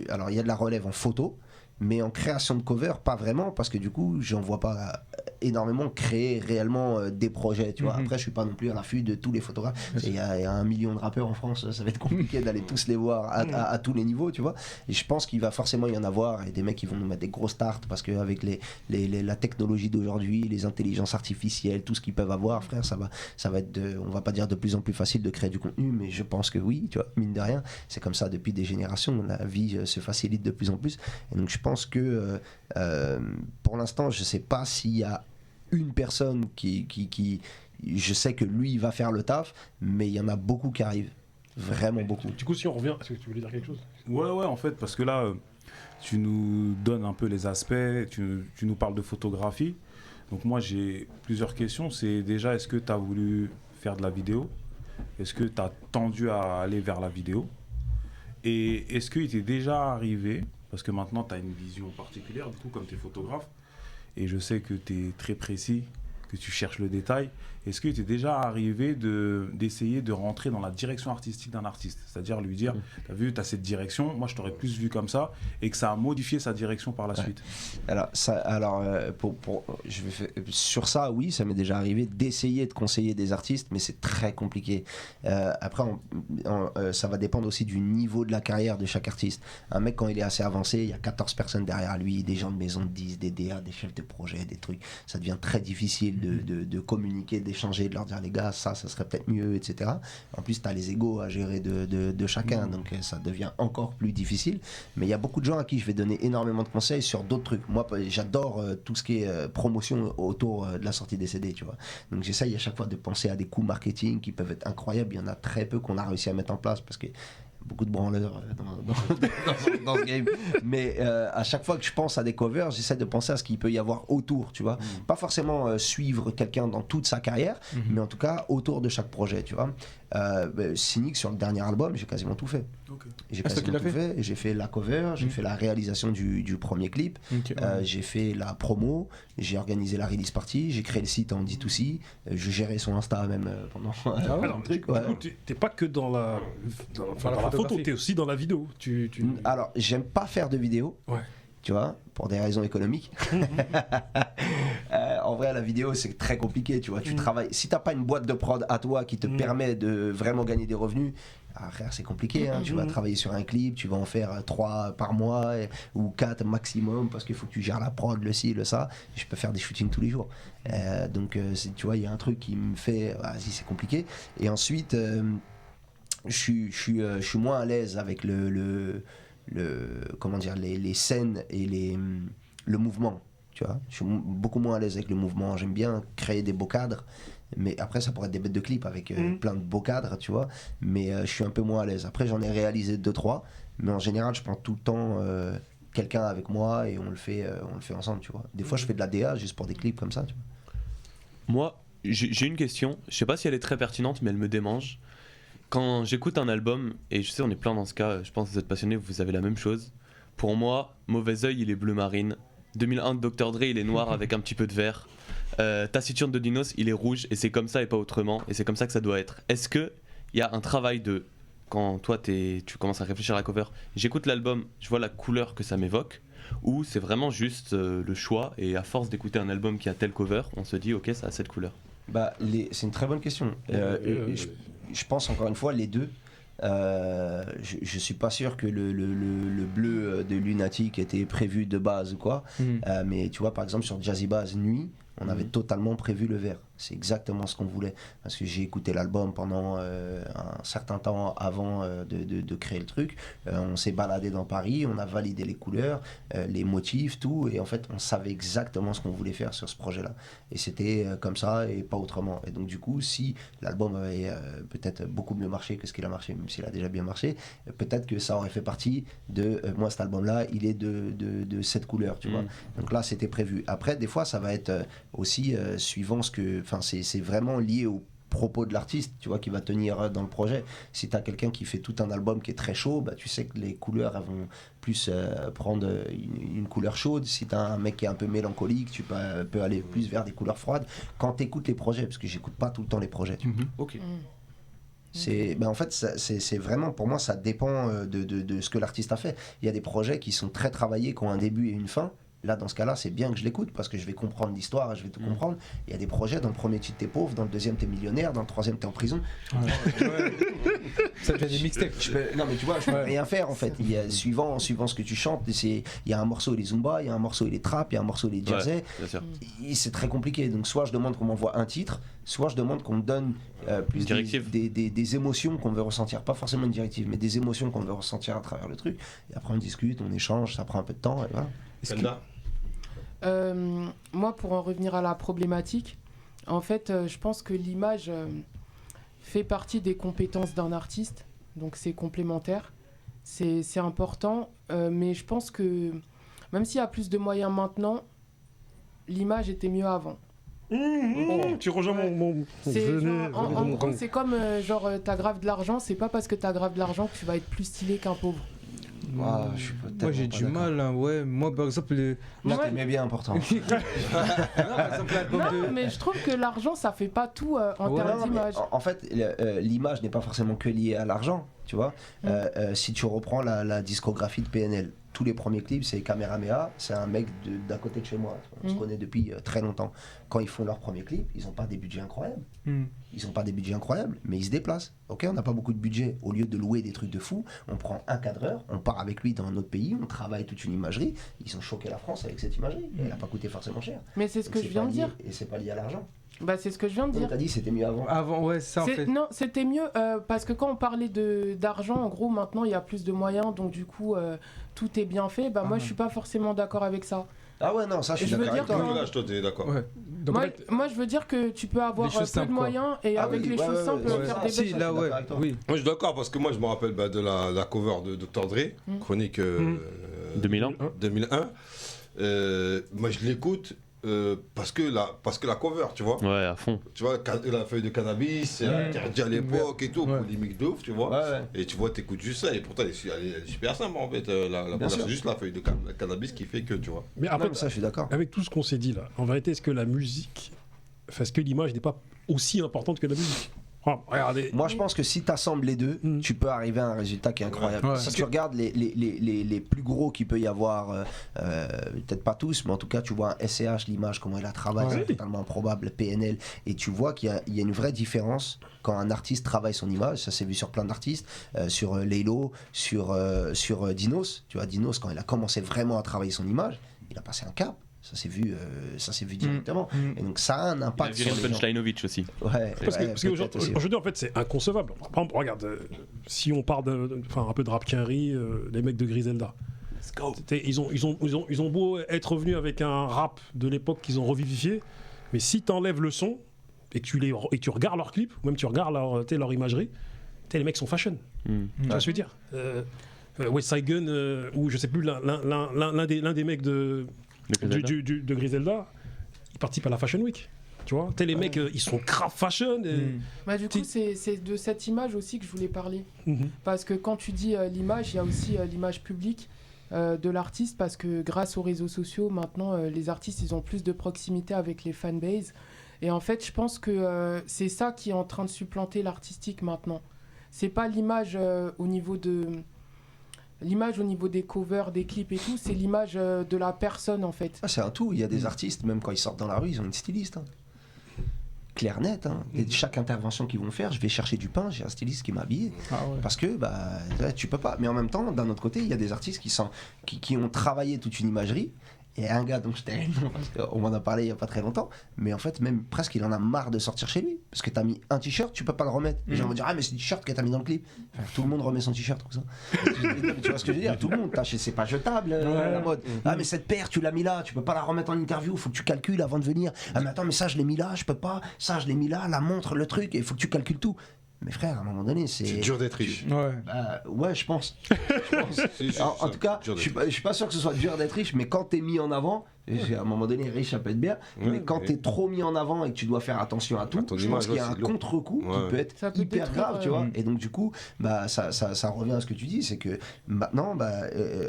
alors il y a de la relève en photo, mais en création de cover, pas vraiment, parce que du coup, j'en vois pas énormément créer réellement des projets, tu vois. Après, je suis pas non plus à l'affût de tous les photographes. Il y a 1 million de rappeurs en France, ça va être compliqué d'aller tous les voir à tous les niveaux, tu vois. Et je pense qu'il va forcément y en avoir, et des mecs qui vont nous mettre des grosses starts, parce qu'avec la technologie d'aujourd'hui, les intelligences artificielles, tout ce qu'ils peuvent avoir, frère, ça va être, on va pas dire de plus en plus facile de créer du contenu, mais je pense que oui, tu vois, mine de rien, c'est comme ça depuis des générations, la vie se facilite de plus en plus, et donc je pense que pour l'instant, je sais pas s'il y a une personne qui je sais que lui il va faire le taf, mais il y en a beaucoup qui arrivent, vraiment beaucoup. Du coup, si on revient, est-ce que tu voulais dire quelque chose? Ouais, en fait, parce que là tu nous donnes un peu les aspects, tu nous parles de photographie, donc moi j'ai plusieurs questions. C'est déjà, est-ce que tu as voulu faire de la vidéo? Est-ce que tu as tendu à aller vers la vidéo? Et est-ce qu'il t'est déjà arrivé, parce que maintenant tu as une vision particulière du coup comme tu es photographe, et je sais que tu es très précis, que tu cherches le détail, est-ce qu'il t'est déjà arrivé d'essayer de rentrer dans la direction artistique d'un artiste? C'est-à-dire lui dire, t'as vu, t'as cette direction, moi je t'aurais plus vu comme ça, et que ça a modifié sa direction par la suite? Sur ça, oui, ça m'est déjà arrivé d'essayer de conseiller des artistes, mais c'est très compliqué. Après, ça va dépendre aussi du niveau de la carrière de chaque artiste. Un mec, quand il est assez avancé, il y a 14 personnes derrière lui, des gens de maison de 10, des DA, des chefs de projet, des trucs. Ça devient très difficile de communiquer, d'échanger, de leur dire les gars, ça serait peut-être mieux, etc. En plus, tu as les égos à gérer de chacun, donc ça devient encore plus difficile. Mais il y a beaucoup de gens à qui je vais donner énormément de conseils sur d'autres trucs. Moi, j'adore tout ce qui est promotion autour de la sortie des CD, tu vois. Donc j'essaye à chaque fois de penser à des coups marketing qui peuvent être incroyables. Il y en a très peu qu'on a réussi à mettre en place parce que beaucoup de branleurs dans ce game, mais à chaque fois que je pense à des covers, j'essaie de penser à ce qu'il peut y avoir autour, tu vois. Pas forcément suivre quelqu'un dans toute sa carrière, mais en tout cas autour de chaque projet, tu vois. Cynic, sur le dernier album, j'ai quasiment tout fait. J'ai quasiment tout fait. J'ai fait la cover, j'ai fait la réalisation du premier clip, j'ai fait la promo, j'ai organisé la release party, j'ai créé le site en D2C, je gérais son Insta même pendant un truc. Ouais. Du coup, t'es pas que dans la photo, t'es aussi dans la vidéo. Alors, j'aime pas faire de vidéo. Ouais. Tu vois, pour des raisons économiques. En vrai, la vidéo, c'est très compliqué, tu vois. Tu travailles. Si t'as pas une boîte de prod à toi qui te permet de vraiment gagner des revenus, frère, c'est compliqué. Hein. Tu vas travailler sur un clip, tu vas en faire 3 par mois ou 4 maximum parce qu'il faut que tu gères la prod, le ci, le ça. Je peux faire des shootings tous les jours. Donc, tu vois, il y a un truc qui me fait. Vas-y, c'est compliqué. Et ensuite, je suis moins à l'aise avec comment dire, les scènes et le mouvement, tu vois. Je suis beaucoup moins à l'aise avec le mouvement. J'aime bien créer des beaux cadres, mais après ça pourrait être des bêtes de clips avec plein de beaux cadres, tu vois, mais je suis un peu moins à l'aise. Après j'en ai réalisé 2-3, mais en général je prends tout le temps quelqu'un avec moi et on le fait ensemble, tu vois. Des fois je fais de la DA juste pour des clips comme ça, tu vois. Moi j'ai une question, je sais pas si elle est très pertinente mais elle me démange. Quand j'écoute un album, et je sais on est plein dans ce cas, je pense que vous êtes passionnés, vous avez la même chose. Pour moi, Mauvais Oeil il est bleu marine, 2001 de Dr Dre il est noir avec un petit peu de vert, Taciturne de Dinos il est rouge et c'est comme ça et pas autrement, et c'est comme ça que ça doit être. Est-ce qu'il y a un travail de, quand toi tu commences à réfléchir à la cover, j'écoute l'album, je vois la couleur que ça m'évoque, ou c'est vraiment juste le choix et à force d'écouter un album qui a telle cover, on se dit ok ça a cette couleur? C'est une très bonne question. Je pense encore une fois les deux. Je suis pas sûr que le bleu de Lunatic était prévu de base ou quoi, mais tu vois par exemple sur Jazzy Bass Nuit, on avait totalement prévu le vert. C'est exactement ce qu'on voulait. Parce que j'ai écouté l'album pendant un certain temps avant de créer le truc. On s'est baladé dans Paris, on a validé les couleurs, les motifs, tout. Et en fait, on savait exactement ce qu'on voulait faire sur ce projet-là. Et c'était comme ça et pas autrement. Et donc du coup, si l'album avait peut-être beaucoup mieux marché que ce qu'il a marché, même s'il a déjà bien marché, peut-être que ça aurait fait partie de... moi, cet album-là, il est de cette couleur, tu vois. Donc là, c'était prévu. Après, des fois, ça va être aussi suivant ce que... Enfin, c'est vraiment lié au propos de l'artiste, tu vois, qui va tenir dans le projet. Si tu as quelqu'un qui fait tout un album qui est très chaud, bah, tu sais que les couleurs elles vont plus prendre une couleur chaude. Si tu as un mec qui est un peu mélancolique, tu peux aller plus vers des couleurs froides. Quand tu écoutes les projets, parce que j'écoute pas tout le temps les projets. Tu vois. Ok. En fait, c'est vraiment, pour moi, ça dépend de ce que l'artiste a fait. Il y a des projets qui sont très travaillés, qui ont un début et une fin. Là, dans ce cas-là, c'est bien que je l'écoute parce que je vais comprendre l'histoire et je vais tout comprendre. Il y a des projets, dans le premier titre, t'es pauvre, dans le deuxième, t'es millionnaire, dans le troisième, t'es en prison. Ça fait des mixtapes. Non, mais tu vois, je peux rien faire en fait. Il y a, suivant ce que tu chantes, il y a un morceau, il est Zumba, il y a un morceau, il est Trap, il y a un morceau, il est Jersey. C'est très compliqué. Donc, soit je demande qu'on m'envoie un titre, soit je demande qu'on me donne plus des émotions qu'on veut ressentir. Pas forcément une directive, mais des émotions qu'on veut ressentir à travers le truc. Et après, on discute, on échange, ça prend un peu de temps. Et voilà. Moi, pour en revenir à la problématique, en fait, je pense que l'image fait partie des compétences d'un artiste, donc c'est complémentaire, c'est important, mais je pense que même s'il y a plus de moyens maintenant, l'image était mieux avant. Tu rejoins mon en gros, c'est comme t'as grave de l'argent, c'est pas parce que t'as grave de l'argent que tu vas être plus stylé qu'un pauvre. Moi j'ai du mal, hein, ouais. Moi par exemple là t'aimais bien important. Mais je trouve que l'argent ça fait pas tout en termes d'image. En fait l'image n'est pas forcément que liée à l'argent, tu vois. Si tu reprends la discographie de PNL, tous les premiers clips, c'est Kamehameha, c'est un mec d'à côté de chez moi. On se connaît depuis très longtemps. Quand ils font leurs premiers clips, ils n'ont pas des budgets incroyables. Ils n'ont pas des budgets incroyables, mais ils se déplacent. Ok, on n'a pas beaucoup de budget. Au lieu de louer des trucs de fou, on prend un cadreur, on part avec lui dans un autre pays, on travaille toute une imagerie. Ils ont choqué la France avec cette imagerie. Elle n'a pas coûté forcément cher. Mais c'est ce que je viens de dire. Et c'est pas lié à l'argent. Bah, c'est ce que je viens de dire. T'as dit c'était mieux avant. Avant, ouais, ça en fait. Non, c'était mieux parce que quand on parlait d'argent, en gros, maintenant il y a plus de moyens, donc du coup, tout est bien fait. Bah, moi, je suis pas forcément d'accord avec ça. Ah ouais, non, ça je suis d'accord avec toi. Toi, t'es d'accord. Ouais. Donc, moi, je veux dire que tu peux avoir peu de moyens et avec les choses simples, faire des belles choses. Là, ouais. Oui. Moi, je suis d'accord parce que moi, je me rappelle de la cover de Dr. Dre, chronique 2001. Moi, je l'écoute. Parce que la cover, tu vois. Ouais, à fond. Tu vois, la feuille de cannabis, c'est interdit à l'époque et tout, polémique de ouf, tu vois. Et tu vois, t'écoutes juste ça, et pourtant, elle est super simple en fait. La cover, c'est juste la feuille de cannabis qui fait que, tu vois. Mais après, ça, je suis d'accord. Avec tout ce qu'on s'est dit là, en vérité, est-ce que la musique, est-ce que l'image n'est pas aussi importante que la musique? Regardez. Moi, je pense que si tu assembles les deux, tu peux arriver à un résultat qui est incroyable. Si tu regardes les plus gros qu'il peut y avoir, peut-être pas tous, mais en tout cas, tu vois un SCH, l'image, comment il a travaillé, c'est totalement improbable, PNL, et tu vois qu'il y a une vraie différence quand un artiste travaille son image. Ça s'est vu sur plein d'artistes, sur Laylo, sur Dinos. Tu vois, Dinos, quand il a commencé vraiment à travailler son image, il a passé un cap. Ça s'est vu directement. Et donc ça a un impact sur les gens. Punchlinovich aussi. Ouais, parce qu'aujourd'hui, en fait, c'est inconcevable. Par exemple, regarde, si on parle un peu de rap quinri, les mecs de Griselda. Ils ont beau être revenus avec un rap de l'époque qu'ils ont revivifié, mais si tu enlèves le son et que tu regardes leurs clips, ou même tu regardes leur imagerie, les mecs sont fashion. Tu vois ce que je veux dire West Side Gun, ou je sais plus, l'un des mecs de Griselda, il participe à la Fashion Week. Tu vois, les mecs, ils sont grave fashion. Bah, du coup, c'est de cette image aussi que je voulais parler. Parce que quand tu dis l'image, il y a aussi l'image publique de l'artiste. Parce que grâce aux réseaux sociaux, maintenant, les artistes, ils ont plus de proximité avec les fanbases. Et en fait, je pense que c'est ça qui est en train de supplanter l'artistique maintenant. C'est pas l'image au niveau de... L'image au niveau des covers, des clips et tout, c'est l'image de la personne en fait. C'est un tout, il y a des artistes, même quand ils sortent dans la rue, ils ont une styliste. clair, net. Hein. Et chaque intervention qu'ils vont faire, je vais chercher du pain, j'ai un styliste qui m'a habillé. Parce que tu peux pas. Mais en même temps, d'un autre côté, il y a des artistes qui ont travaillé toute une imagerie. Et un gars dont je t'ai on m'en a parlé il n'y a pas très longtemps, mais en fait, même presque, il en a marre de sortir chez lui. Parce que t'as mis un t-shirt, tu peux pas le remettre. Les gens vont dire, ah, mais c'est le t-shirt que t'as mis dans le clip. Enfin, tout le monde remet son t-shirt, tout ça. Tu vois ce que je veux dire? Tout le monde, c'est pas jetable, la mode. Ah, mais cette paire, tu l'as mis là, tu peux pas la remettre en interview, faut que tu calcules avant de venir. Ah, mais attends, mais ça, je l'ai mis là, je peux pas. Ça, je l'ai mis là, la montre, le truc, il faut que tu calcules tout. Mais frère, à un moment donné, c'est dur d'être riche. Ouais, je pense. En tout cas, je suis pas sûr que ce soit dur d'être riche, mais quand t'es mis en avant, à un moment donné, riche, ça peut être bien, mais quand t'es trop mis en avant et que tu dois faire attention à tout, je pense qu'il y a un contre-coup qui peut être hyper grave, tu vois. Et donc, du coup, ça revient à ce que tu dis, c'est que maintenant,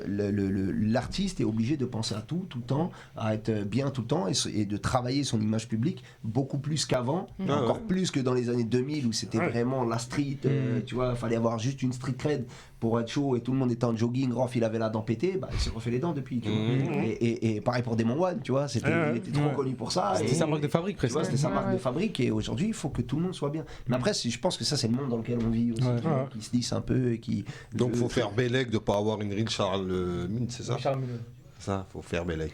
l'artiste est obligé de penser à tout le temps, à être bien tout le temps et de travailler son image publique beaucoup plus qu'avant, encore plus que dans les années 2000 où c'était vraiment la street, tu vois, il fallait avoir juste une street cred pour être chaud et tout le monde était en jogging, Rof il avait la dent pétée, il s'est refait les dents depuis, tu vois. Et pareil pour Demon One, tu vois, il était trop connu pour ça. C'était sa marque de fabrique presque. C'était sa marque de fabrique et aujourd'hui il faut que tout le monde soit bien. Mais après je pense que ça c'est le monde dans lequel on vit aussi, qui se lisse un peu et qui... Donc il faut faire bélec de pas avoir une ride Charles Mine, c'est ça? Charles Mine. Ça, faut faire bélec.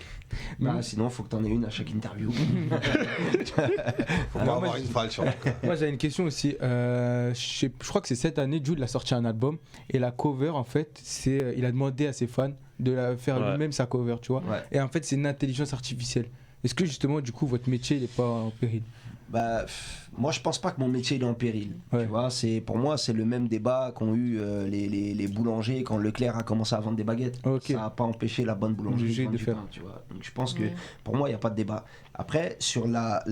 Sinon faut que t'en aies une à chaque interview. Faut pas avoir une falle sur le cas. Moi j'avais une question aussi. Je crois que c'est cette année, Jude a sorti un album et la cover en fait, il a demandé à ses fans de faire lui-même sa cover, tu vois. Et en fait c'est une intelligence artificielle. Est-ce que justement du coup votre métier il est pas en péril? Moi je pense pas que mon métier il est en péril. Tu vois, pour moi c'est le même débat qu'ont eu les boulangers quand Leclerc a commencé à vendre des baguettes. Ça n'a pas empêché la bonne boulangerie de faire. Pain, tu vois. Donc je pense que pour moi il n'y a pas de débat. Après sur la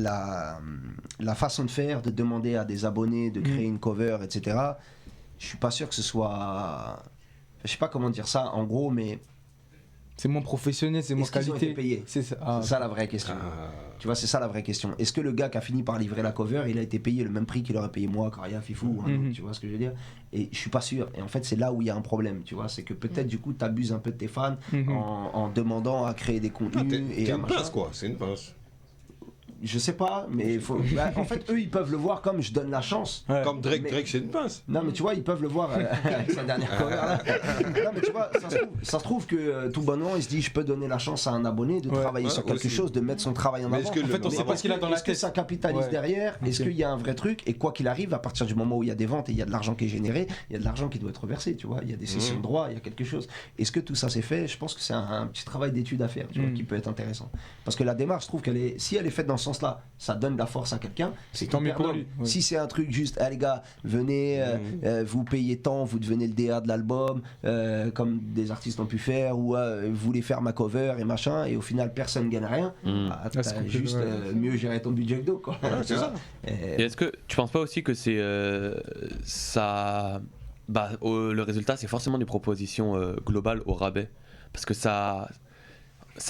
façon de faire, de demander à des abonnés de créer une cover, etc. Je suis pas sûr que ce soit, je sais pas comment dire ça en gros, mais c'est moins professionnel, c'est moins qualité. Payé. C'est ça la vraie question. Tu vois, c'est ça la vraie question. Est-ce que le gars qui a fini par livrer la cover, il a été payé le même prix qu'il aurait payé moi, Karia, Fifou ou un autre, tu vois ce que je veux dire? Et je suis pas sûr. Et en fait, c'est là où il y a un problème, tu vois. C'est que peut-être du coup, tu abuses un peu de tes fans en demandant à créer des contenus. C'est une pince quoi, c'est une pince. Je sais pas, mais il faut... en fait, eux, ils peuvent le voir comme je donne la chance. Comme Drake, c'est une pince. Non, mais tu vois, ils peuvent le voir avec sa dernière cover là. Non, mais tu vois, ça se trouve que tout bonnement, il se dit, je peux donner la chance à un abonné de travailler sur quelque chose, de mettre son travail en avant. En fait, on sait pas ce qu'il a dans la tête. Est-ce que ça capitalise derrière? Est-ce qu'il y a un vrai truc? Et quoi qu'il arrive, à partir du moment où il y a des ventes et il y a de l'argent qui est généré, il y a de l'argent qui doit être versé, tu vois. Il y a des sessions de droit, il y a quelque chose. Est-ce que tout ça c'est fait? Je pense que c'est un petit travail d'étude à faire, tu vois, qui peut être intéressant. Parce que la démarche, je trouve si elle est faite dans ce sens-là, ça donne de la force à quelqu'un, c'est tant mieux pour lui. Si c'est un truc juste, ah les gars, venez, vous payez tant, vous devenez le DA de l'album, comme des artistes ont pu faire, ou vous voulez faire ma cover et machin, et au final personne gagne rien, t'as juste mieux gérer ton budget que d'eau, quoi. C'est ça. Et est-ce que tu penses pas aussi que c'est ça, le résultat c'est forcément des propositions globales au rabais, parce que ça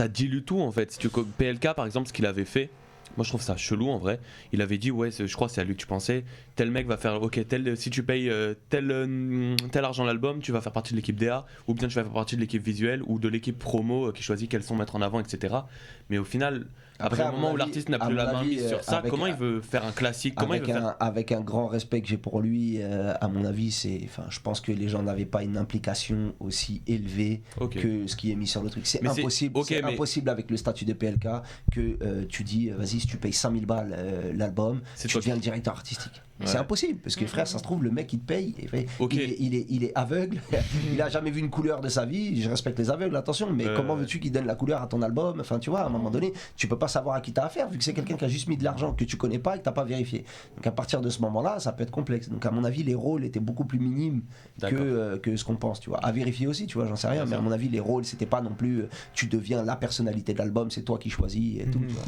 dilue tout en fait. Si tu PLK par exemple, ce qu'il avait fait, moi je trouve ça chelou en vrai. Il avait dit je crois c'est à lui que tu pensais, tel mec va faire si tu payes tel argent l'album, tu vas faire partie de l'équipe DA, ou bien tu vas faire partie de l'équipe visuelle ou de l'équipe promo qui choisit quels sons mettre en avant, etc. Mais au final, après le moment où l'artiste n'a plus la main mise sur ça, comment il veut faire un classique, avec un grand respect que j'ai pour lui, à mon avis, je pense que les gens n'avaient pas une implication aussi élevée que ce qui est mis sur le truc. C'est impossible avec le statut de PLK que tu dis vas-y, si tu payes 5000 balles l'album, tu deviens le directeur artistique. C'est impossible, parce que frère, ça se trouve, le mec il te paye, il est aveugle, il a jamais vu une couleur de sa vie. Je respecte les aveugles, attention, mais comment veux-tu qu'il donne la couleur à ton album? Enfin, tu vois, à un moment donné, tu peux pas savoir à qui t'as affaire, vu que c'est quelqu'un qui a juste mis de l'argent que tu connais pas et que t'as pas vérifié. Donc à partir de ce moment-là, ça peut être complexe. Donc à mon avis, les rôles étaient beaucoup plus minimes que ce qu'on pense, tu vois. À vérifier aussi, tu vois, j'en sais rien, mais à mon avis, les rôles, c'était pas non plus tu deviens la personnalité de l'album, c'est toi qui choisis et tout, tu vois.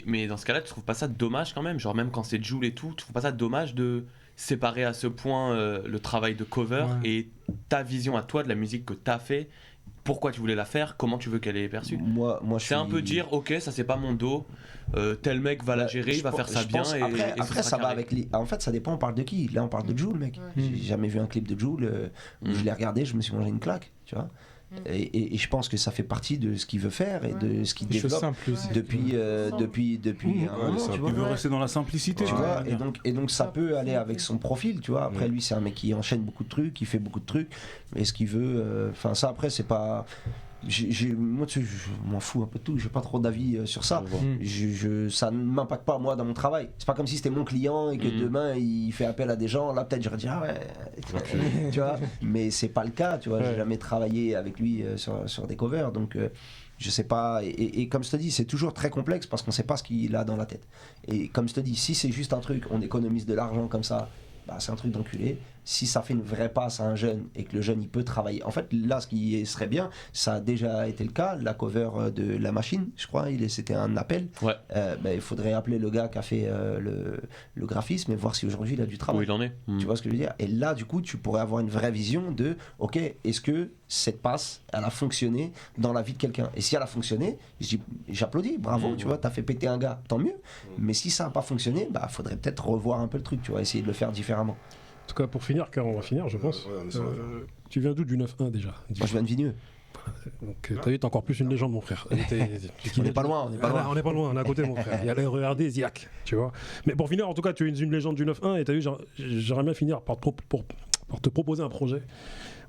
Mais dans ce cas-là, tu trouves pas ça dommage quand même? Genre même quand c'est Jul et tout, tu trouves pas ça dommage de séparer à ce point le travail de cover et ta vision à toi de la musique que t'as fait? Pourquoi tu voulais la faire? Comment tu veux qu'elle est perçue? Moi, c'est un peu dire, ok, ça c'est pas mon dos, tel mec va la gérer, il va faire ça bien. Après ça va avec en fait, ça dépend, on parle de qui? Là, on parle de Jul, mec. J'ai jamais vu un clip de Jul où je l'ai regardé, je me suis mangé une claque, tu vois. Et je pense que ça fait partie de ce qu'il veut faire et de ce qu'il développe depuis un moment. Il veut rester dans la simplicité. Tu vois, et donc ça peut aller avec son profil, tu vois. Après, lui, c'est un mec qui enchaîne beaucoup de trucs, qui fait beaucoup de trucs. Mais ce qu'il veut, enfin, ça, après, c'est pas. Moi, je m'en fous un peu de tout, j'ai pas trop d'avis sur ça. Ça ne m'impacte pas, moi, dans mon travail. C'est pas comme si c'était mon client et que demain il fait appel à des gens. Là, peut-être, j'aurais dit, ah ouais, tu vois. Mais c'est pas le cas, tu vois. J'ai jamais travaillé avec lui sur des covers, donc. Je sais pas, et comme je te dis, c'est toujours très complexe parce qu'on sait pas ce qu'il a dans la tête. Et comme je te dis, si c'est juste un truc, on économise de l'argent comme ça, bah, c'est un truc d'enculé. Si ça fait une vraie passe à un jeune et que le jeune il peut travailler, en fait là ce qui serait bien, ça a déjà été le cas, la cover de La Machine, je crois, c'était un appel. Ouais. Il faudrait appeler le gars qui a fait le graphisme et voir si aujourd'hui il a du travail. Où il en est. Tu vois ce que je veux dire? Et là du coup tu pourrais avoir une vraie vision de ok, est-ce que cette passe elle a fonctionné dans la vie de quelqu'un? Et si elle a fonctionné, j'applaudis, bravo, tu vois, t'as fait péter un gars, tant mieux. Mais si ça n'a pas fonctionné, bah faudrait peut-être revoir un peu le truc, tu vois, essayer de le faire différemment. En tout cas, pour finir, car on va finir, je pense. Tu viens d'où du 9-1 déjà? Moi, je viens de Vigneux. Donc, t'as vu, t'es encore plus une légende, mon frère. On n'est pas loin, on est pas loin, on est à côté, mon frère. Il y a le RERD, Ziac, tu vois. Mais pour finir, en tout cas, tu es une légende du 9-1 et t'as vu, j'aimerais bien finir par te proposer un projet.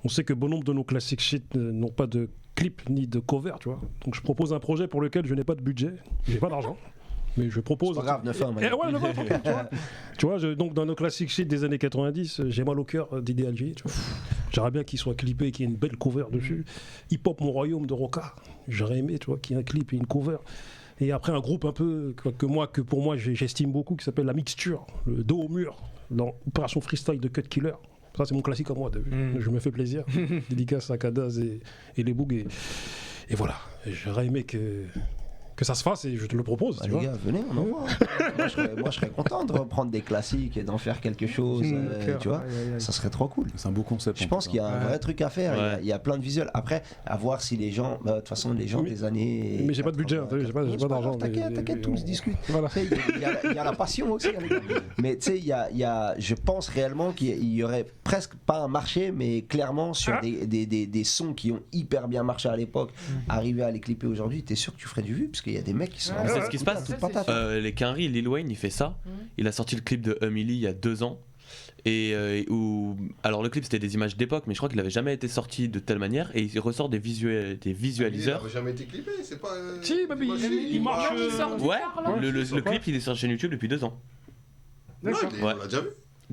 On sait que bon nombre de nos classiques shit n'ont pas de clip ni de cover, tu vois. Donc, je propose un projet pour lequel je n'ai pas de budget, j'ai pas d'argent. Mais je propose. C'est pas grave, 9-1. Tu vois, donc dans nos classiques shit des années 90, j'ai mal au cœur d'Idéal G. J'aimerais bien qu'il soit clippé, qu'il y ait une belle cover dessus. Hip Hop Mon Royaume de Roca. J'aurais aimé, tu vois, qu'il y ait un clip et une cover. Et après, un groupe un peu que pour moi, j'estime beaucoup, qui s'appelle La Mixture, le dos au mur, dans Opération Freestyle de Cut Killer. Ça, c'est mon classique à moi. Je me fais plaisir. Dédicace à Kadaz et les Bougs. Et voilà. J'aurais aimé que ça se fasse et je te le propose. Bah, les gars, venez, on en voit. moi, je serais content de reprendre des classiques et d'en faire quelque chose. Tu vois, ça serait trop cool. C'est un beau concept. Je pense qu'il y a un vrai truc à faire. Ouais. Il y a plein de visuels. Après, à voir si les gens, de toute façon, les gens des années. Mais j'ai pas de budget, j'ai pas d'argent. T'inquiète, tout se discute. Voilà. Il y a la passion aussi. Mais tu sais, je pense réellement qu'il y aurait presque pas un marché, mais clairement sur des sons qui ont hyper bien marché à l'époque, arriver à les clipper aujourd'hui, t'es sûr que tu ferais du vu? Parce qu'il y a des mecs qui sont. C'est ce qui se passe. Les Quinry, Lil Wayne, il fait ça. Il a sorti le clip de Emily il y a 2 ans. Alors le clip c'était des images d'époque, mais je crois qu'il avait jamais été sorti de telle manière. Et il ressort des visualiseurs. Il n'a jamais été clippé, c'est pas. Si, il marche. Ouais, le clip il est sur chaîne YouTube depuis 2 ans. Non, on l'a déjà vu.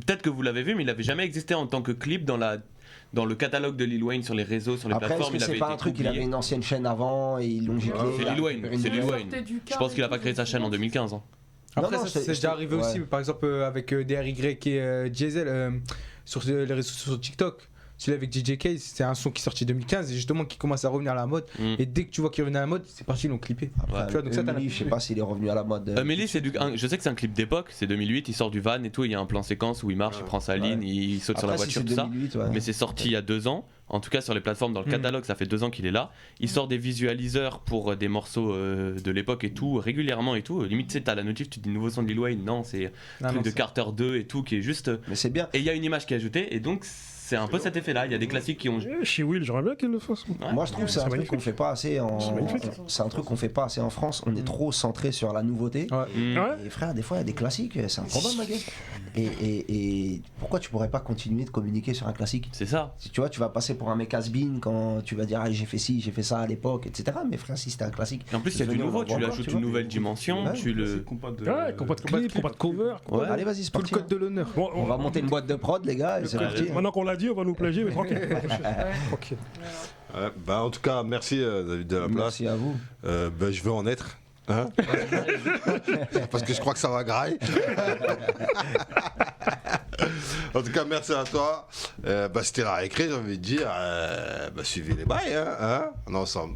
Peut-être que vous l'avez vu, mais il n'avait jamais existé en tant que clip dans le catalogue de Lil Wayne sur les réseaux, sur les plateformes. Est-ce que c'est pas un truc, il avait une ancienne chaîne avant et ils l'ont giclé? C'est Lil Wayne. Je pense qu'il a pas créé sa chaîne en 2015. Après, c'est déjà arrivé aussi, par exemple, avec DRY et Diesel sur les réseaux sociaux sur TikTok. Celui avec DJ Case, c'est un son qui est sorti en 2015 et justement qui commence à revenir à la mode. Et dès que tu vois qu'il revient à la mode, c'est parti, ils l'ont clippé. Après, tu vois, donc Emily, je sais pas s'il est revenu à la mode. Emily, je sais que c'est un clip d'époque, c'est 2008, il sort du van et tout, il y a un plan séquence où il marche, il prend sa ligne, il saute sur la voiture, tout 2008, ça. Mais c'est sorti il y a 2 ans. En tout cas sur les plateformes, dans le catalogue, ça fait 2 ans qu'il est là. Il sort des visualiseurs pour des morceaux de l'époque et tout, régulièrement et tout. Limite, tu sais, t'as la notif, tu dis nouveau son de Lil Wayne. Non, c'est un truc de Carter 2 et tout qui est juste. Mais c'est bien. Et il y a une image qui est ajoutée et donc c'est un peu cet effet-là. Il y a des classiques qui ont. Chez Will, j'aimerais bien qu'il le fasse. Moi, je trouve que c'est un truc qu'on fait pas assez C'est un truc qu'on fait pas assez en France. On est trop centré sur la nouveauté. Et frère, des fois, il y a des classiques, c'est un problème, ma gueule. Et pourquoi tu pourrais pas continuer de communiquer sur un classique? C'est ça. Si tu vois, tu vas passer pour un mec has-been quand tu vas dire j'ai fait ci, j'ai fait ça à l'époque, etc. Mais frère, si c'était un classique. Et en plus, il y a du nouveau, tu lui ajoutes une nouvelle dimension. Tu le. Compas de clip, compas de cover. Allez, vas-y, c'est parti. Tout le code de l'honneur. On va monter une boîte de prod, les gars, et c'est parti. Maintenant qu'on l'a dit, on va nous plagier, mais tranquille. En tout cas, merci David de la place. Merci à vous. Je veux en être. Hein parce que je crois que ça va grailler. En tout cas, merci à toi. C'était la récré, j'ai envie de dire. Suivez les bails, hein. On est ensemble.